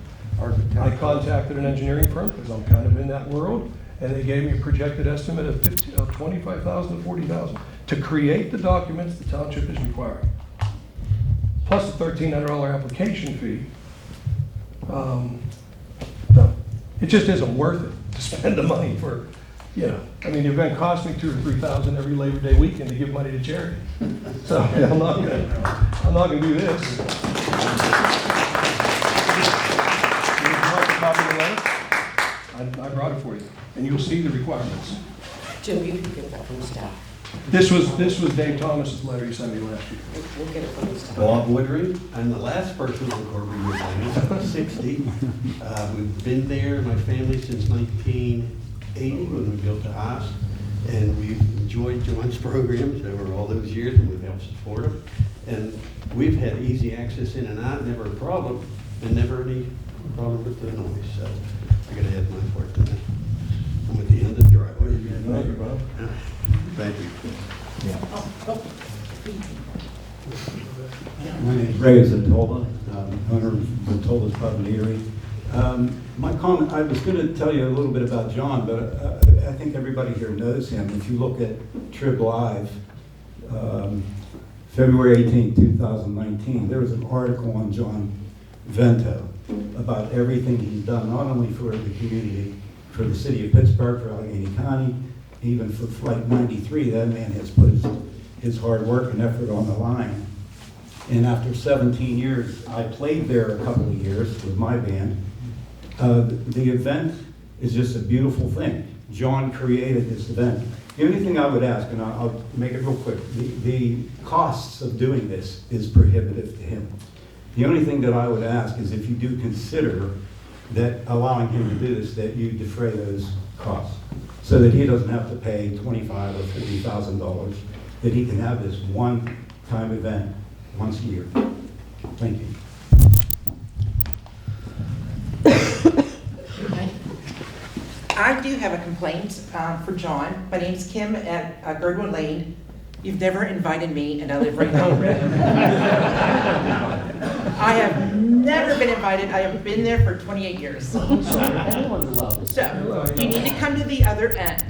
I contacted an engineering firm, because I'm kind of in that world, and they gave me a projected estimate of $25,000 to $40,000 to create the documents the township is required, plus a $1,300 application fee. No, it just isn't worth it to spend the money for, you know, I mean, the event cost me $2,000 or $3,000 every Labor Day weekend to give money to charity. So I'm not gonna do this. I brought it for you, and you'll see the requirements. Jim, you can get that from staff. This was Dave Thomas's letter he sent me last year. We'll get it from the staff. Bob Woodring, I'm the last person on Corbin Wood Lane, I'm 60. We've been there, my family, since 1980 when we built the house. And we've enjoyed John's programs over all those years, and we've helped support them. And we've had easy access in and out, never a problem, and never any problem with the noise. So I gotta add my part to that. I'm at the end of the driveway. Thank you, Bob. Thank you. My name is Ray Zatola, owner of Zatola's Pub and Eatery. My comment, I was going to tell you a little bit about John, but I think everybody here knows him. If you look at Trib Live, February 18, 2019, there was an article on John Vento about everything he's done, not only for the community, for the city of Pittsburgh, for Allegheny County, even for Flight 93. That man has put his hard work and effort on the line. And after 17 years, I played there a couple of years with my band. The event is just a beautiful thing. John created this event. The only thing I would ask, and I'll make it real quick, the costs of doing this is prohibitive to him. The only thing that I would ask is if you do consider that allowing him to do this, that you defray those costs, so that he doesn't have to pay $25,000 or $50,000, that he can have this one-time event once a year. Thank you. I do have a complaint for John. My name's Kim at Girdwood Lane. You've never invited me, and I live right down the road. I have never been invited. I have been there for 28 years. So, you need to come to the other end.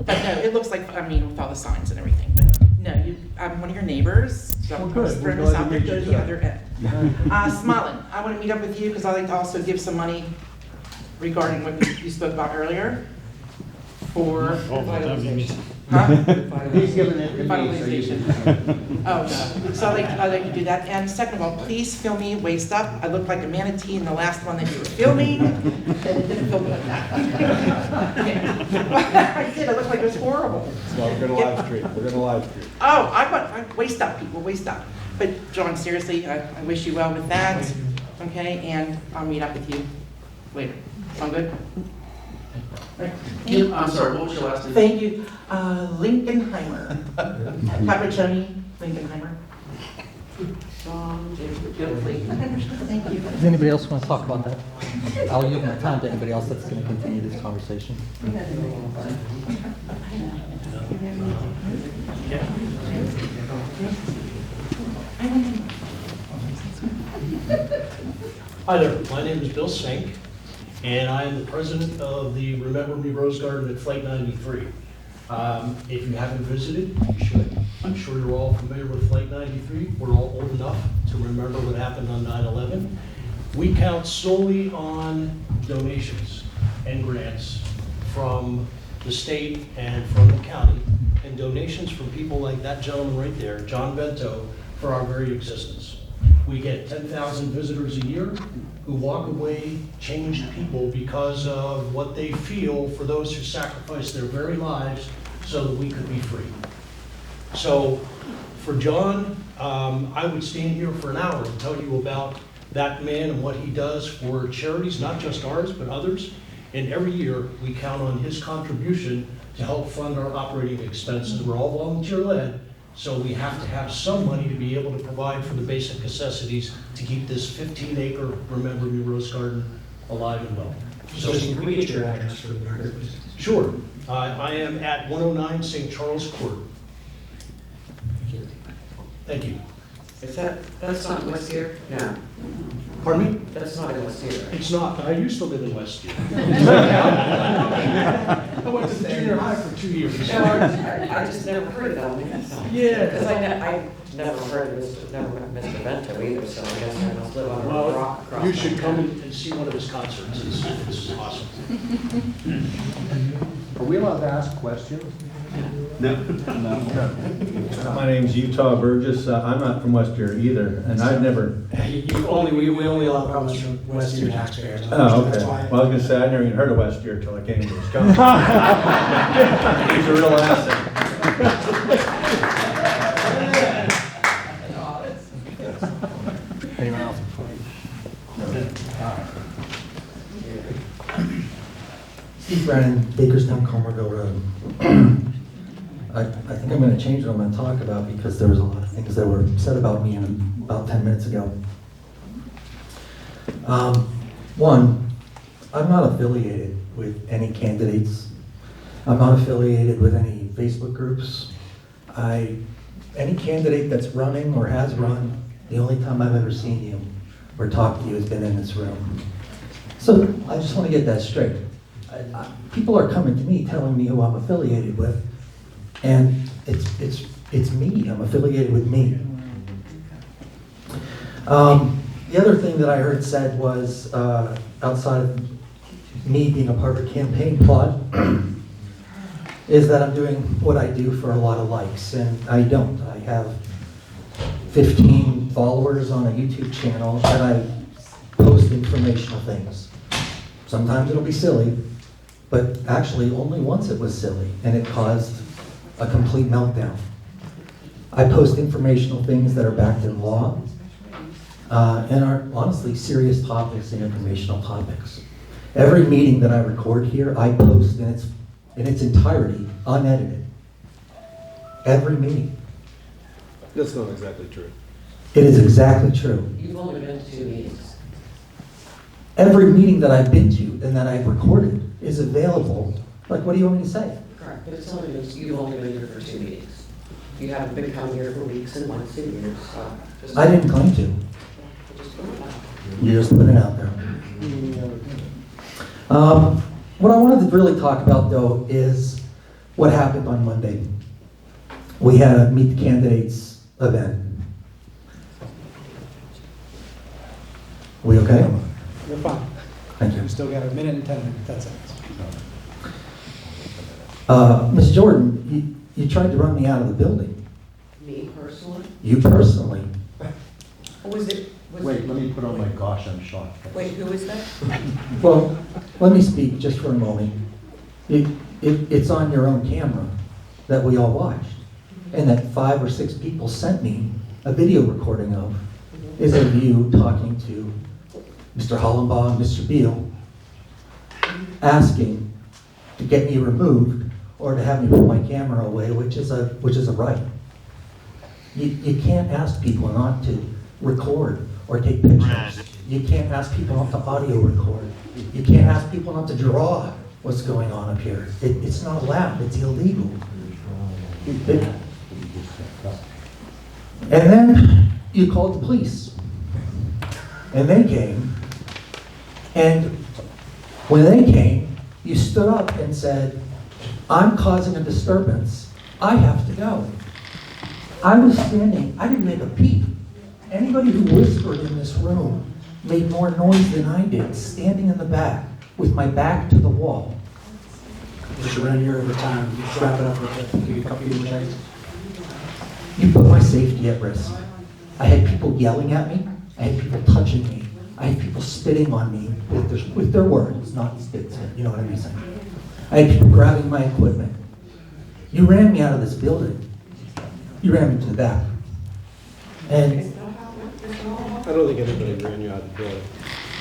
But no, it looks like, I mean, with all the signs and everything, but no, I'm one of your neighbors, so I'm just throwing this out there, go to the other end. Smolin, I want to meet up with you because I'd like to also give some money regarding what you spoke about earlier for revitalization. Huh? He's giving it to me, so Revitalization. Oh, no. So I'd like to do that. And second of all, please fill me waist up. I look like a manatee in the last one that you were filming, and it didn't feel good. I did. I looked like it was horrible. Well, we're gonna live stream. We're gonna live stream. Oh, I waist up, people, waist up. But John, seriously, I wish you well with that. Okay, and I'll meet up with you later. Sound good? Kim, I'm sorry, what was your last name? Thank you. Lincolnheimer. Capriccioni, Lincolnheimer. Thank you. Does anybody else want to talk about that? I'll yield my time to anybody else that's going to continue this conversation. Hi there, my name is Bill Sink, and I am the president of the Remember Me Rose Garden at Flight 93. If you haven't visited, you should. I'm sure you're all familiar with Flight 93. We're all old enough to remember what happened on 9/11. We count solely on donations. and grants from the state and from the county, and donations from people like that gentleman right there, John Vento, for our very existence. We get 10,000 visitors a year who walk away changed people because of what they feel for those who sacrificed their very lives so that we could be free. So for John, I would stand here for an hour and tell you about that man and what he does for charities, not just ours, but others. And every year, we count on his contribution to help fund our operating expenses. We're all volunteer-led, so we have to have some money to be able to provide for the basic necessities to keep this 15-acre Remember Me Rose Garden alive and well. So can we get your address for the record, please? Sure. I am at 109 St. Charles Court. Thank you. That's not in West here? No. Pardon me? That's not in West here. It's not. I used to live in Westview. I went to junior high for 2 years. No, I just never heard of that. Yeah. Because I never heard of this, never met Mr. Vento either, so I guess I must live on a rock Well, across. you should come and see one of his concerts. It's awesome. Are we allowed to ask questions? No. My name's Utah Burgess. I'm not from West Deer either, and I've never. We only allow comments from West Deer taxpayers. Oh, That's okay. why- Well, I was gonna say, I never even heard of West Deer till I came to Wisconsin. He's a real asset. Anyone else? Steve Brennan, Bakerstown, Comerville Road. I think I'm going to change what I'm going to talk about because there was a lot of things that were said about me about 10 minutes ago. One, I'm not affiliated with any candidates. I'm not affiliated with any Facebook groups. Any candidate that's running or has run, the only time I've ever seen you or talked to you has been in this room. So I just want to get that straight. People are coming to me telling me who I'm affiliated with, and it's me. I'm affiliated with me. The other thing that I heard said was, outside of me being a part of a campaign plot, is that I'm doing what I do for a lot of likes, and I don't. I have 15 followers on a YouTube channel that I post informational things. Sometimes it'll be silly, but actually only once it was silly, and it caused a complete meltdown. I post informational things that are backed in law, and are honestly serious topics and informational topics. Every meeting that I record here, I post in its entirety, unedited. Every meeting. That's not exactly true. It is exactly true. You've only been to 2 meetings. Every meeting that I've been to and that I've recorded is available. Like, what do you want me to say? Correct, but it's only been, you've only been here for 2 meetings. You haven't been coming here for weeks and months and years, so. just- I didn't claim to. Just put it out. You just put it out there. What I wanted to really talk about, though, is what happened on Monday. We had a Meet the Candidates event. We okay? You're fine. Thank you. We still got a minute and 10 seconds. Ms. Jordan, you tried to run me out of the building. Me personally? You personally. Was it? Wait, let me put on my gosh, I'm shocked. Wait, who is that? Well, let me speak just for a moment. It's on your own camera that we all watched, and that 5 or 6 people sent me a video recording of, is of you talking to Mr. Hollenbaugh and Mr. Beal, asking to get me removed or to have me put my camera away, which is a right. You can't ask people not to record or take pictures. You can't ask people not to audio record. You can't ask people not to draw what's going on up here. It's not allowed. It's illegal. And then you called the police. And they came. And when they came, you stood up and said, I'm causing a disturbance. I have to go. I was standing. I didn't make a peep. Anybody who whispered in this room made more noise than I did, standing in the back with my back to the wall. Mr. Renier, over time, just wrap it up with a couple of minutes. You put my safety at risk. I had people yelling at me. I had people touching me. I had people spitting on me with their words, not spit, you know what I'm saying. I had people grabbing my equipment. You ran me out of this building. You ran me to the back. And I don't think anybody ran you out of the building.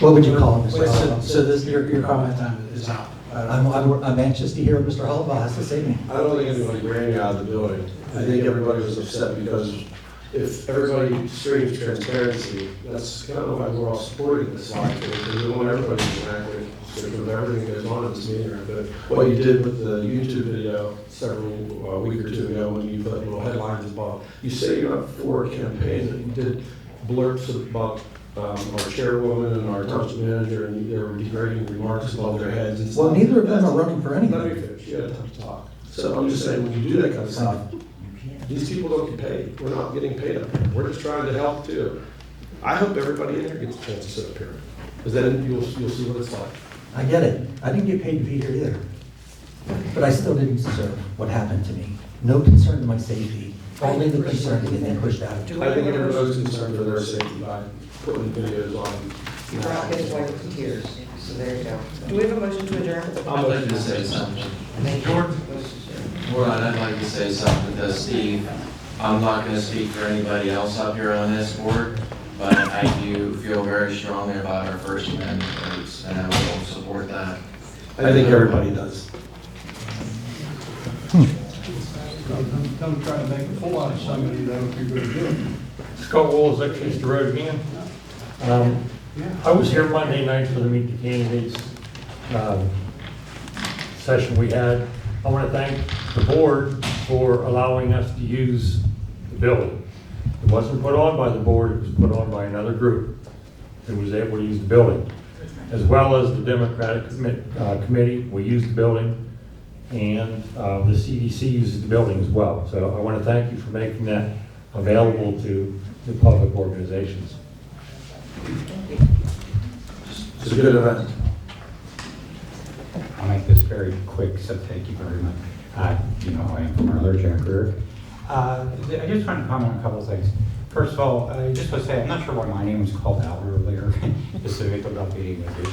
what would you call it, Mr. Wait, Hollabaugh? so this, your comment time is out. I'm anxious to hear what Mr. Hollabaugh has to say to me. I don't think anybody ran you out of the building. I think everybody was upset because if everybody screams transparency, that's kind of why we're all supporting this law, because we want everybody to be accurate with everything that goes on in this meeting. But what you did with the YouTube video a week or two ago when you put little headlines about, you say you're not for a campaign, and you did blurts about our chairwoman and our township manager, and they were degrading remarks above their heads and stuff. Well, neither of them are running for anything. Let me finish. You had time to talk. So I'm just saying, when you do that kind of stuff, these people don't get paid. We're not getting paid up here. We're just trying to help too. I hope everybody in here gets a chance to sit up here, because then you'll see what it's like. I get it. I didn't get paid to be here either. But I still didn't deserve what happened to me. No concern to my safety, only the concern to get me pushed out. I think everybody's concerned for their safety by putting videos on. You brought his wife to tears, so there you go. Do we have a motion to adjourn? I'd like to say something. Well, I'd like to say something because Steve, I'm not going to speak for anybody else up here on this board, but I do feel very strongly about our First Amendment rights, and I will support that. I think everybody does. Don't try to make a fool out of somebody though if you're going to do it. Scott Walls, Exeter Road again. I was here Monday night for the Meet the Candidates session we had. I want to thank the board for allowing us to use the building. It wasn't put on by the board, it was put on by another group that was able to use the building. As well as the Democratic Committee, we used the building, and the CDC uses the building as well. So I want to thank you for making that available to the public organizations. It's a good event. I'll make this very quick, so thank you very much. You know, I am from our Jack career. I just want to comment on a couple of things. First of all, I just want to say, I'm not sure why my name was called out earlier, just so we talk about meeting with you.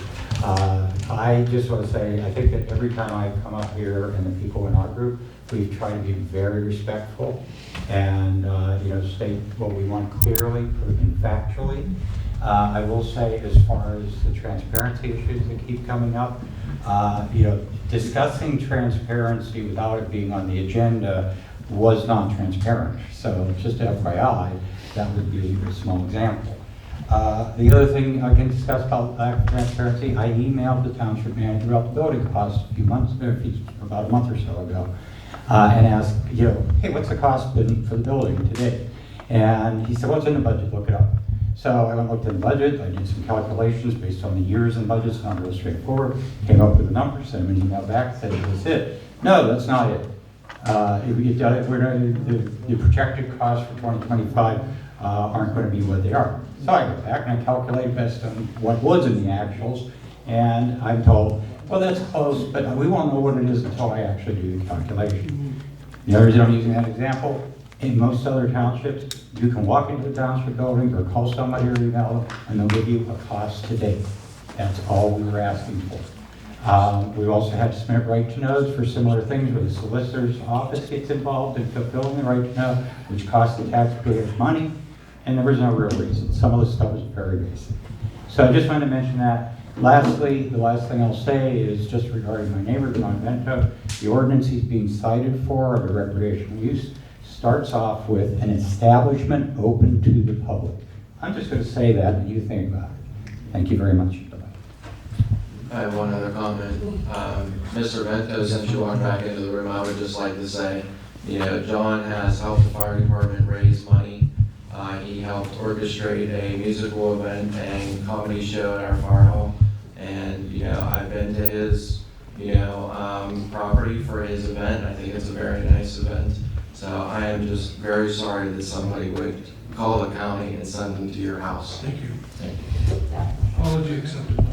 I just want to say, I think that every time I come up here and the people in our group, we've tried to be very respectful and, you know, state what we want clearly and factually. I will say, as far as the transparency issues that keep coming up, you know, discussing transparency without it being on the agenda was non-transparent. So just FYI, that would be a small example. The other thing I can discuss about lack of transparency, I emailed the township manager about the building cost about a month or so ago, and asked, you know, hey, what's the cost been for the building today? And he said, what's in the budget? Look it up. So I went and looked at the budget. I did some calculations based on the years in budgets, not real straightforward. Came up with a number, sent him an email back, said it was it. No, that's not it. The projected costs for 2025 aren't going to be what they are. So I go back and I calculate based on what was in the actuals, and I'm told, well, that's close, but we won't know what it is until I actually do the calculation. The other reason I'm using that example, in most other townships, you can walk into the township building or call somebody or email them, and they'll give you a cost to date. That's all we were asking for. We've also had to submit right to knows for similar things where the solicitor's office gets involved in fulfilling the right to know, which costs the taxpayers money, and there was no real reason. Some of the stuff is very basic. So I just wanted to mention that. Lastly, the last thing I'll say is just regarding my neighbor, John Vento, the ordinance he's being cited for of a recreational use starts off with an establishment open to the public. I'm just going to say that and you think about it. Thank you very much. I have one other comment. Mr. Vento, since you walked back into the room, I would just like to say, you know, John has helped the fire department raise money. He helped orchestrate a musical event and comedy show at our fire hall. And, you know, I've been to his, you know, property for his event. I think it's a very nice event. So I am just very sorry that somebody would call the county and send them to your house. Thank you. Thank you. Apology accepted.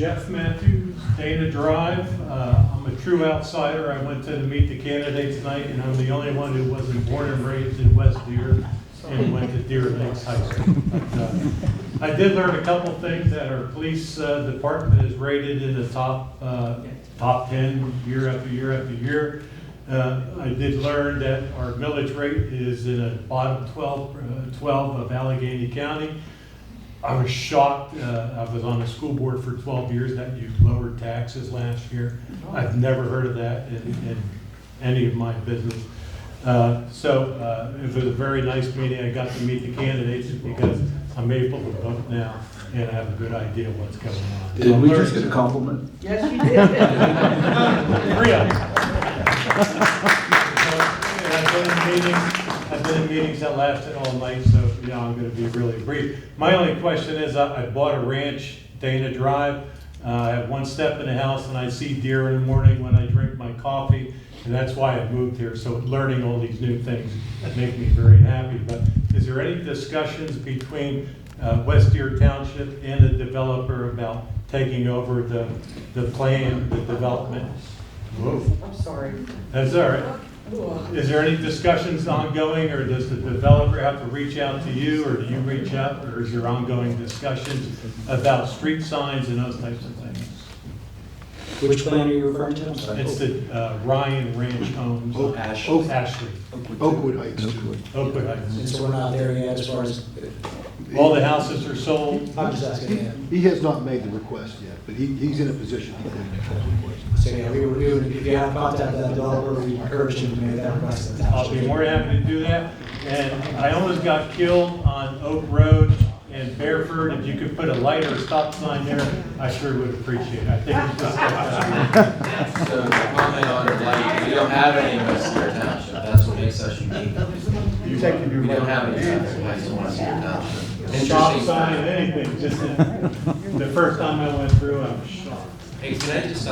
Jeff Matthews, Dana Drive. I'm a true outsider. I went to meet the candidates tonight, and I'm the only one who wasn't born and raised in West Deer and went to Deer Lakes High School. But, I did learn a couple things that our police department is rated in the top 10 year after year after year. I did learn that our millage rate is in the bottom 12 of Allegheny County. I was shocked. I was on the school board for 12 years that you lowered taxes last year. I've never heard of that in any of my business. So it was a very nice meeting. I got to meet the candidates because I'm able to vote now and I have a good idea of what's going on. Did we just get a compliment? Yes, you did. I've been in meetings that lasted all night, so I'm going to be really brief. My only question is, I bought a ranch, Dana Drive. I have one step in the house, and I see deer in the morning when I drink my coffee, and that's why I moved here. So learning all these new things make me very happy. But is there any discussions between West Deer Township and the developer about taking over the plan, the development? Whoa. I'm sorry. That's all right. Is there any discussions ongoing, or does the developer have to reach out to you, or do you reach out, or is there ongoing discussions about street signs and those types of things? Which plan are you referring to? I'm sorry. It's the Ryan Ranch Homes. Ashley. Oakwood Heights. Oakwood Heights. And so we're not there yet as far as, All the houses are sold. I'm just asking him. He has not made the request yet, but he's in a position to make the request. So yeah, we were doing, if you have contact with that developer, we encourage him to make that request. I'll be more happy to do that. And I almost got killed on Oak Road in Bearford. If you could put a light or a stop sign there, I sure would appreciate it. I think it's just So, comment on the light, we don't have any in West Deer Township, that's what makes us unique. You take your We don't have any traffic lights in West Deer Township. stop Interesting sign, fact. anything, just the first time I went through, I was shocked. Hey, can I just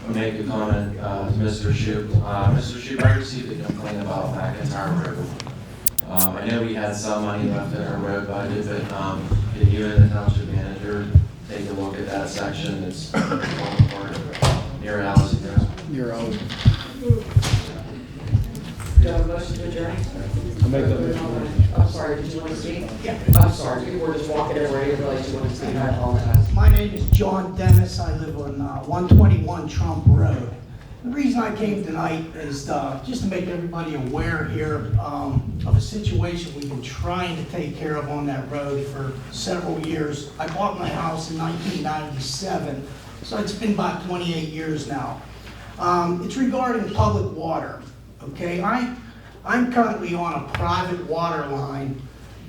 make a comment to Mr. Shoup? Mr. Shoup, I received a complaint about McIntyre Road. I know we had some money left in our road budget, but can you and the township manager take a look at that section? It's near Allison. You're out. Do you have a motion to adjourn? I'll make that motion. I'm sorry, did you want to speak? Yeah. I'm sorry, we were just walking everywhere, I didn't realize you wanted to speak, I apologize. My name is John Dennis. I live on 121 Trump Road. The reason I came tonight is just to make everybody aware here of a situation we've been trying to take care of on that road for several years. I bought my house in 1997, so it's been about 28 years now. It's regarding public water, okay? I'm currently on a private water line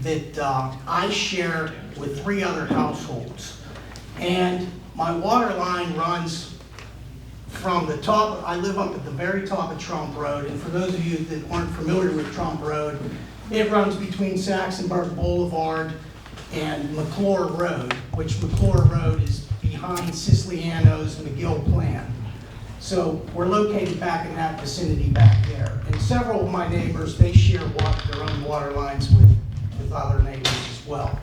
that I share with 3 other households. And my water line runs from the top, I live up at the very top of Trump Road, and for those of you that aren't familiar with Trump Road, it runs between Saxonburg Boulevard and McClure Road, which McClure Road is behind Siciliano's McGill Plan. So we're located back in that vicinity back there. And several of my neighbors, they share their own water lines with other neighbors as well.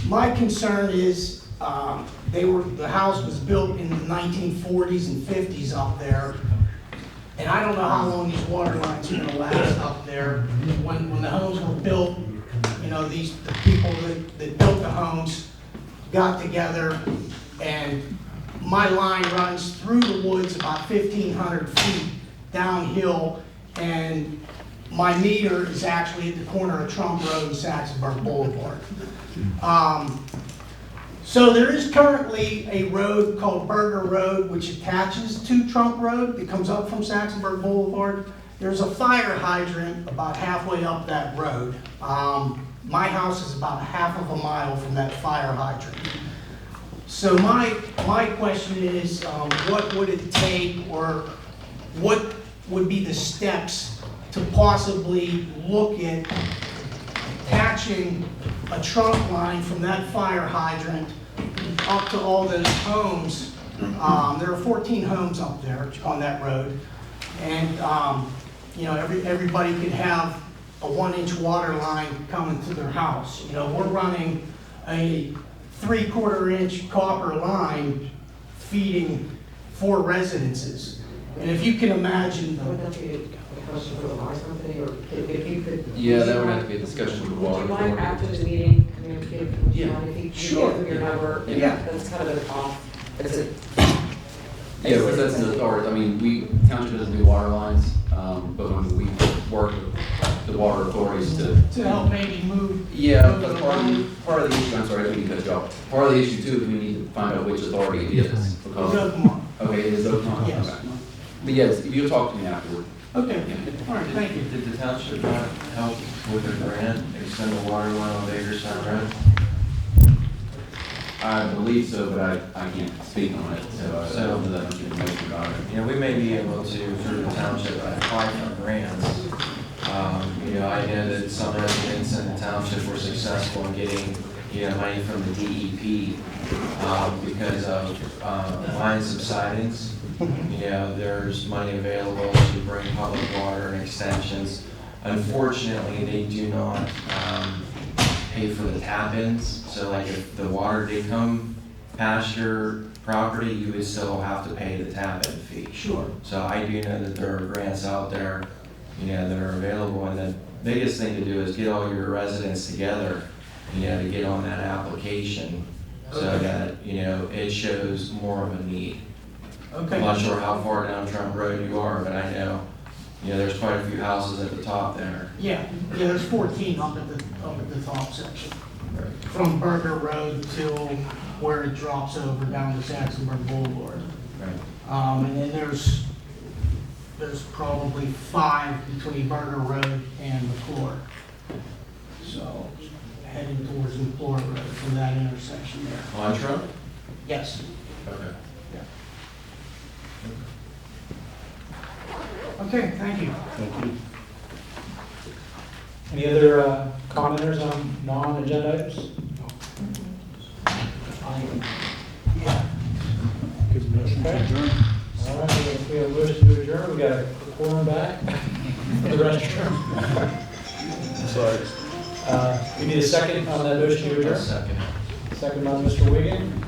My concern is the house was built in the 1940s and 50s up there. And I don't know how long these water lines are gonna last up there. When the homes were built, the people that built the homes got together, and my line runs through the woods about 1,500 feet downhill, and my meter is actually at the corner of Trump Road and Saxonburg Boulevard. So there is currently a road called Berger Road, which attaches to Trump Road. It comes up from Saxonburg Boulevard. There's a fire hydrant about halfway up that road. My house is about half of a mile from that fire hydrant. So my question is, what would it take, or what would be the steps to possibly look at attaching a trunk line from that fire hydrant up to all those homes? There are 14 homes up there on that road, and everybody could have a 1-inch water line coming to their house. We're running a 3/4 inch copper line feeding 4 residences. And if you can imagine, Would that be a question for the water company, or if you could? Yeah, that would have to be a discussion with the water Would you mind authority. after the meeting, communicate, would you Yeah. mind if you Sure. give them your number? Yeah. That's kind of an off, is it? Yeah, but that's the authority, I mean, township doesn't do water lines, but when we work with the water authorities to help maybe move. Yeah, move but it part of the issue, I'm sorry, I didn't mean to cut you off. Part of the issue too is we need to find out which authority it is. Because, Oklahoma. okay, it is Oklahoma? Yes. Okay. But yes, if you'll talk to me afterward. Okay, all right, thank you. Did the township not help with a grant, extend the water line on Bakerstown Road? I believe so, but I can't speak on it, so I don't know that much information about it. You know, we may be able to, through the township, apply for grants. You know, I know that some residents in the township were successful in getting, you know, money from the DEP, because of, line subsidence. You know, there's money available to bring public water and extensions. Unfortunately, they do not, pay for the tap-ins, so like if the water did come past your property, you would still have to pay the tap-in fee. Sure. So I do know that there are grants out there, you know, that are available, and the biggest thing to do is get all your residents together, you know, to get on that application, so that, you know, it shows more of a need. Okay. I'm not sure how far down Trump Road you are, but I know, you know, there's quite a few houses at the top there. Yeah, there's 14 up at the top section. From Burger Road till where it drops over down to Saxonburg Boulevard. Right. And then there's probably 5 between Burger Road and McClure. So heading towards McClure Road from that intersection there. On Trump? Yes. Okay. Okay, thank you. Thank you. Any other commenters on non-agenda items? Good motion to adjourn. All right, we have a motion to adjourn, we got a quorum back for the restroom. Sorry. We need a second on that motion to adjourn. Second. Second by Mr. Wigan.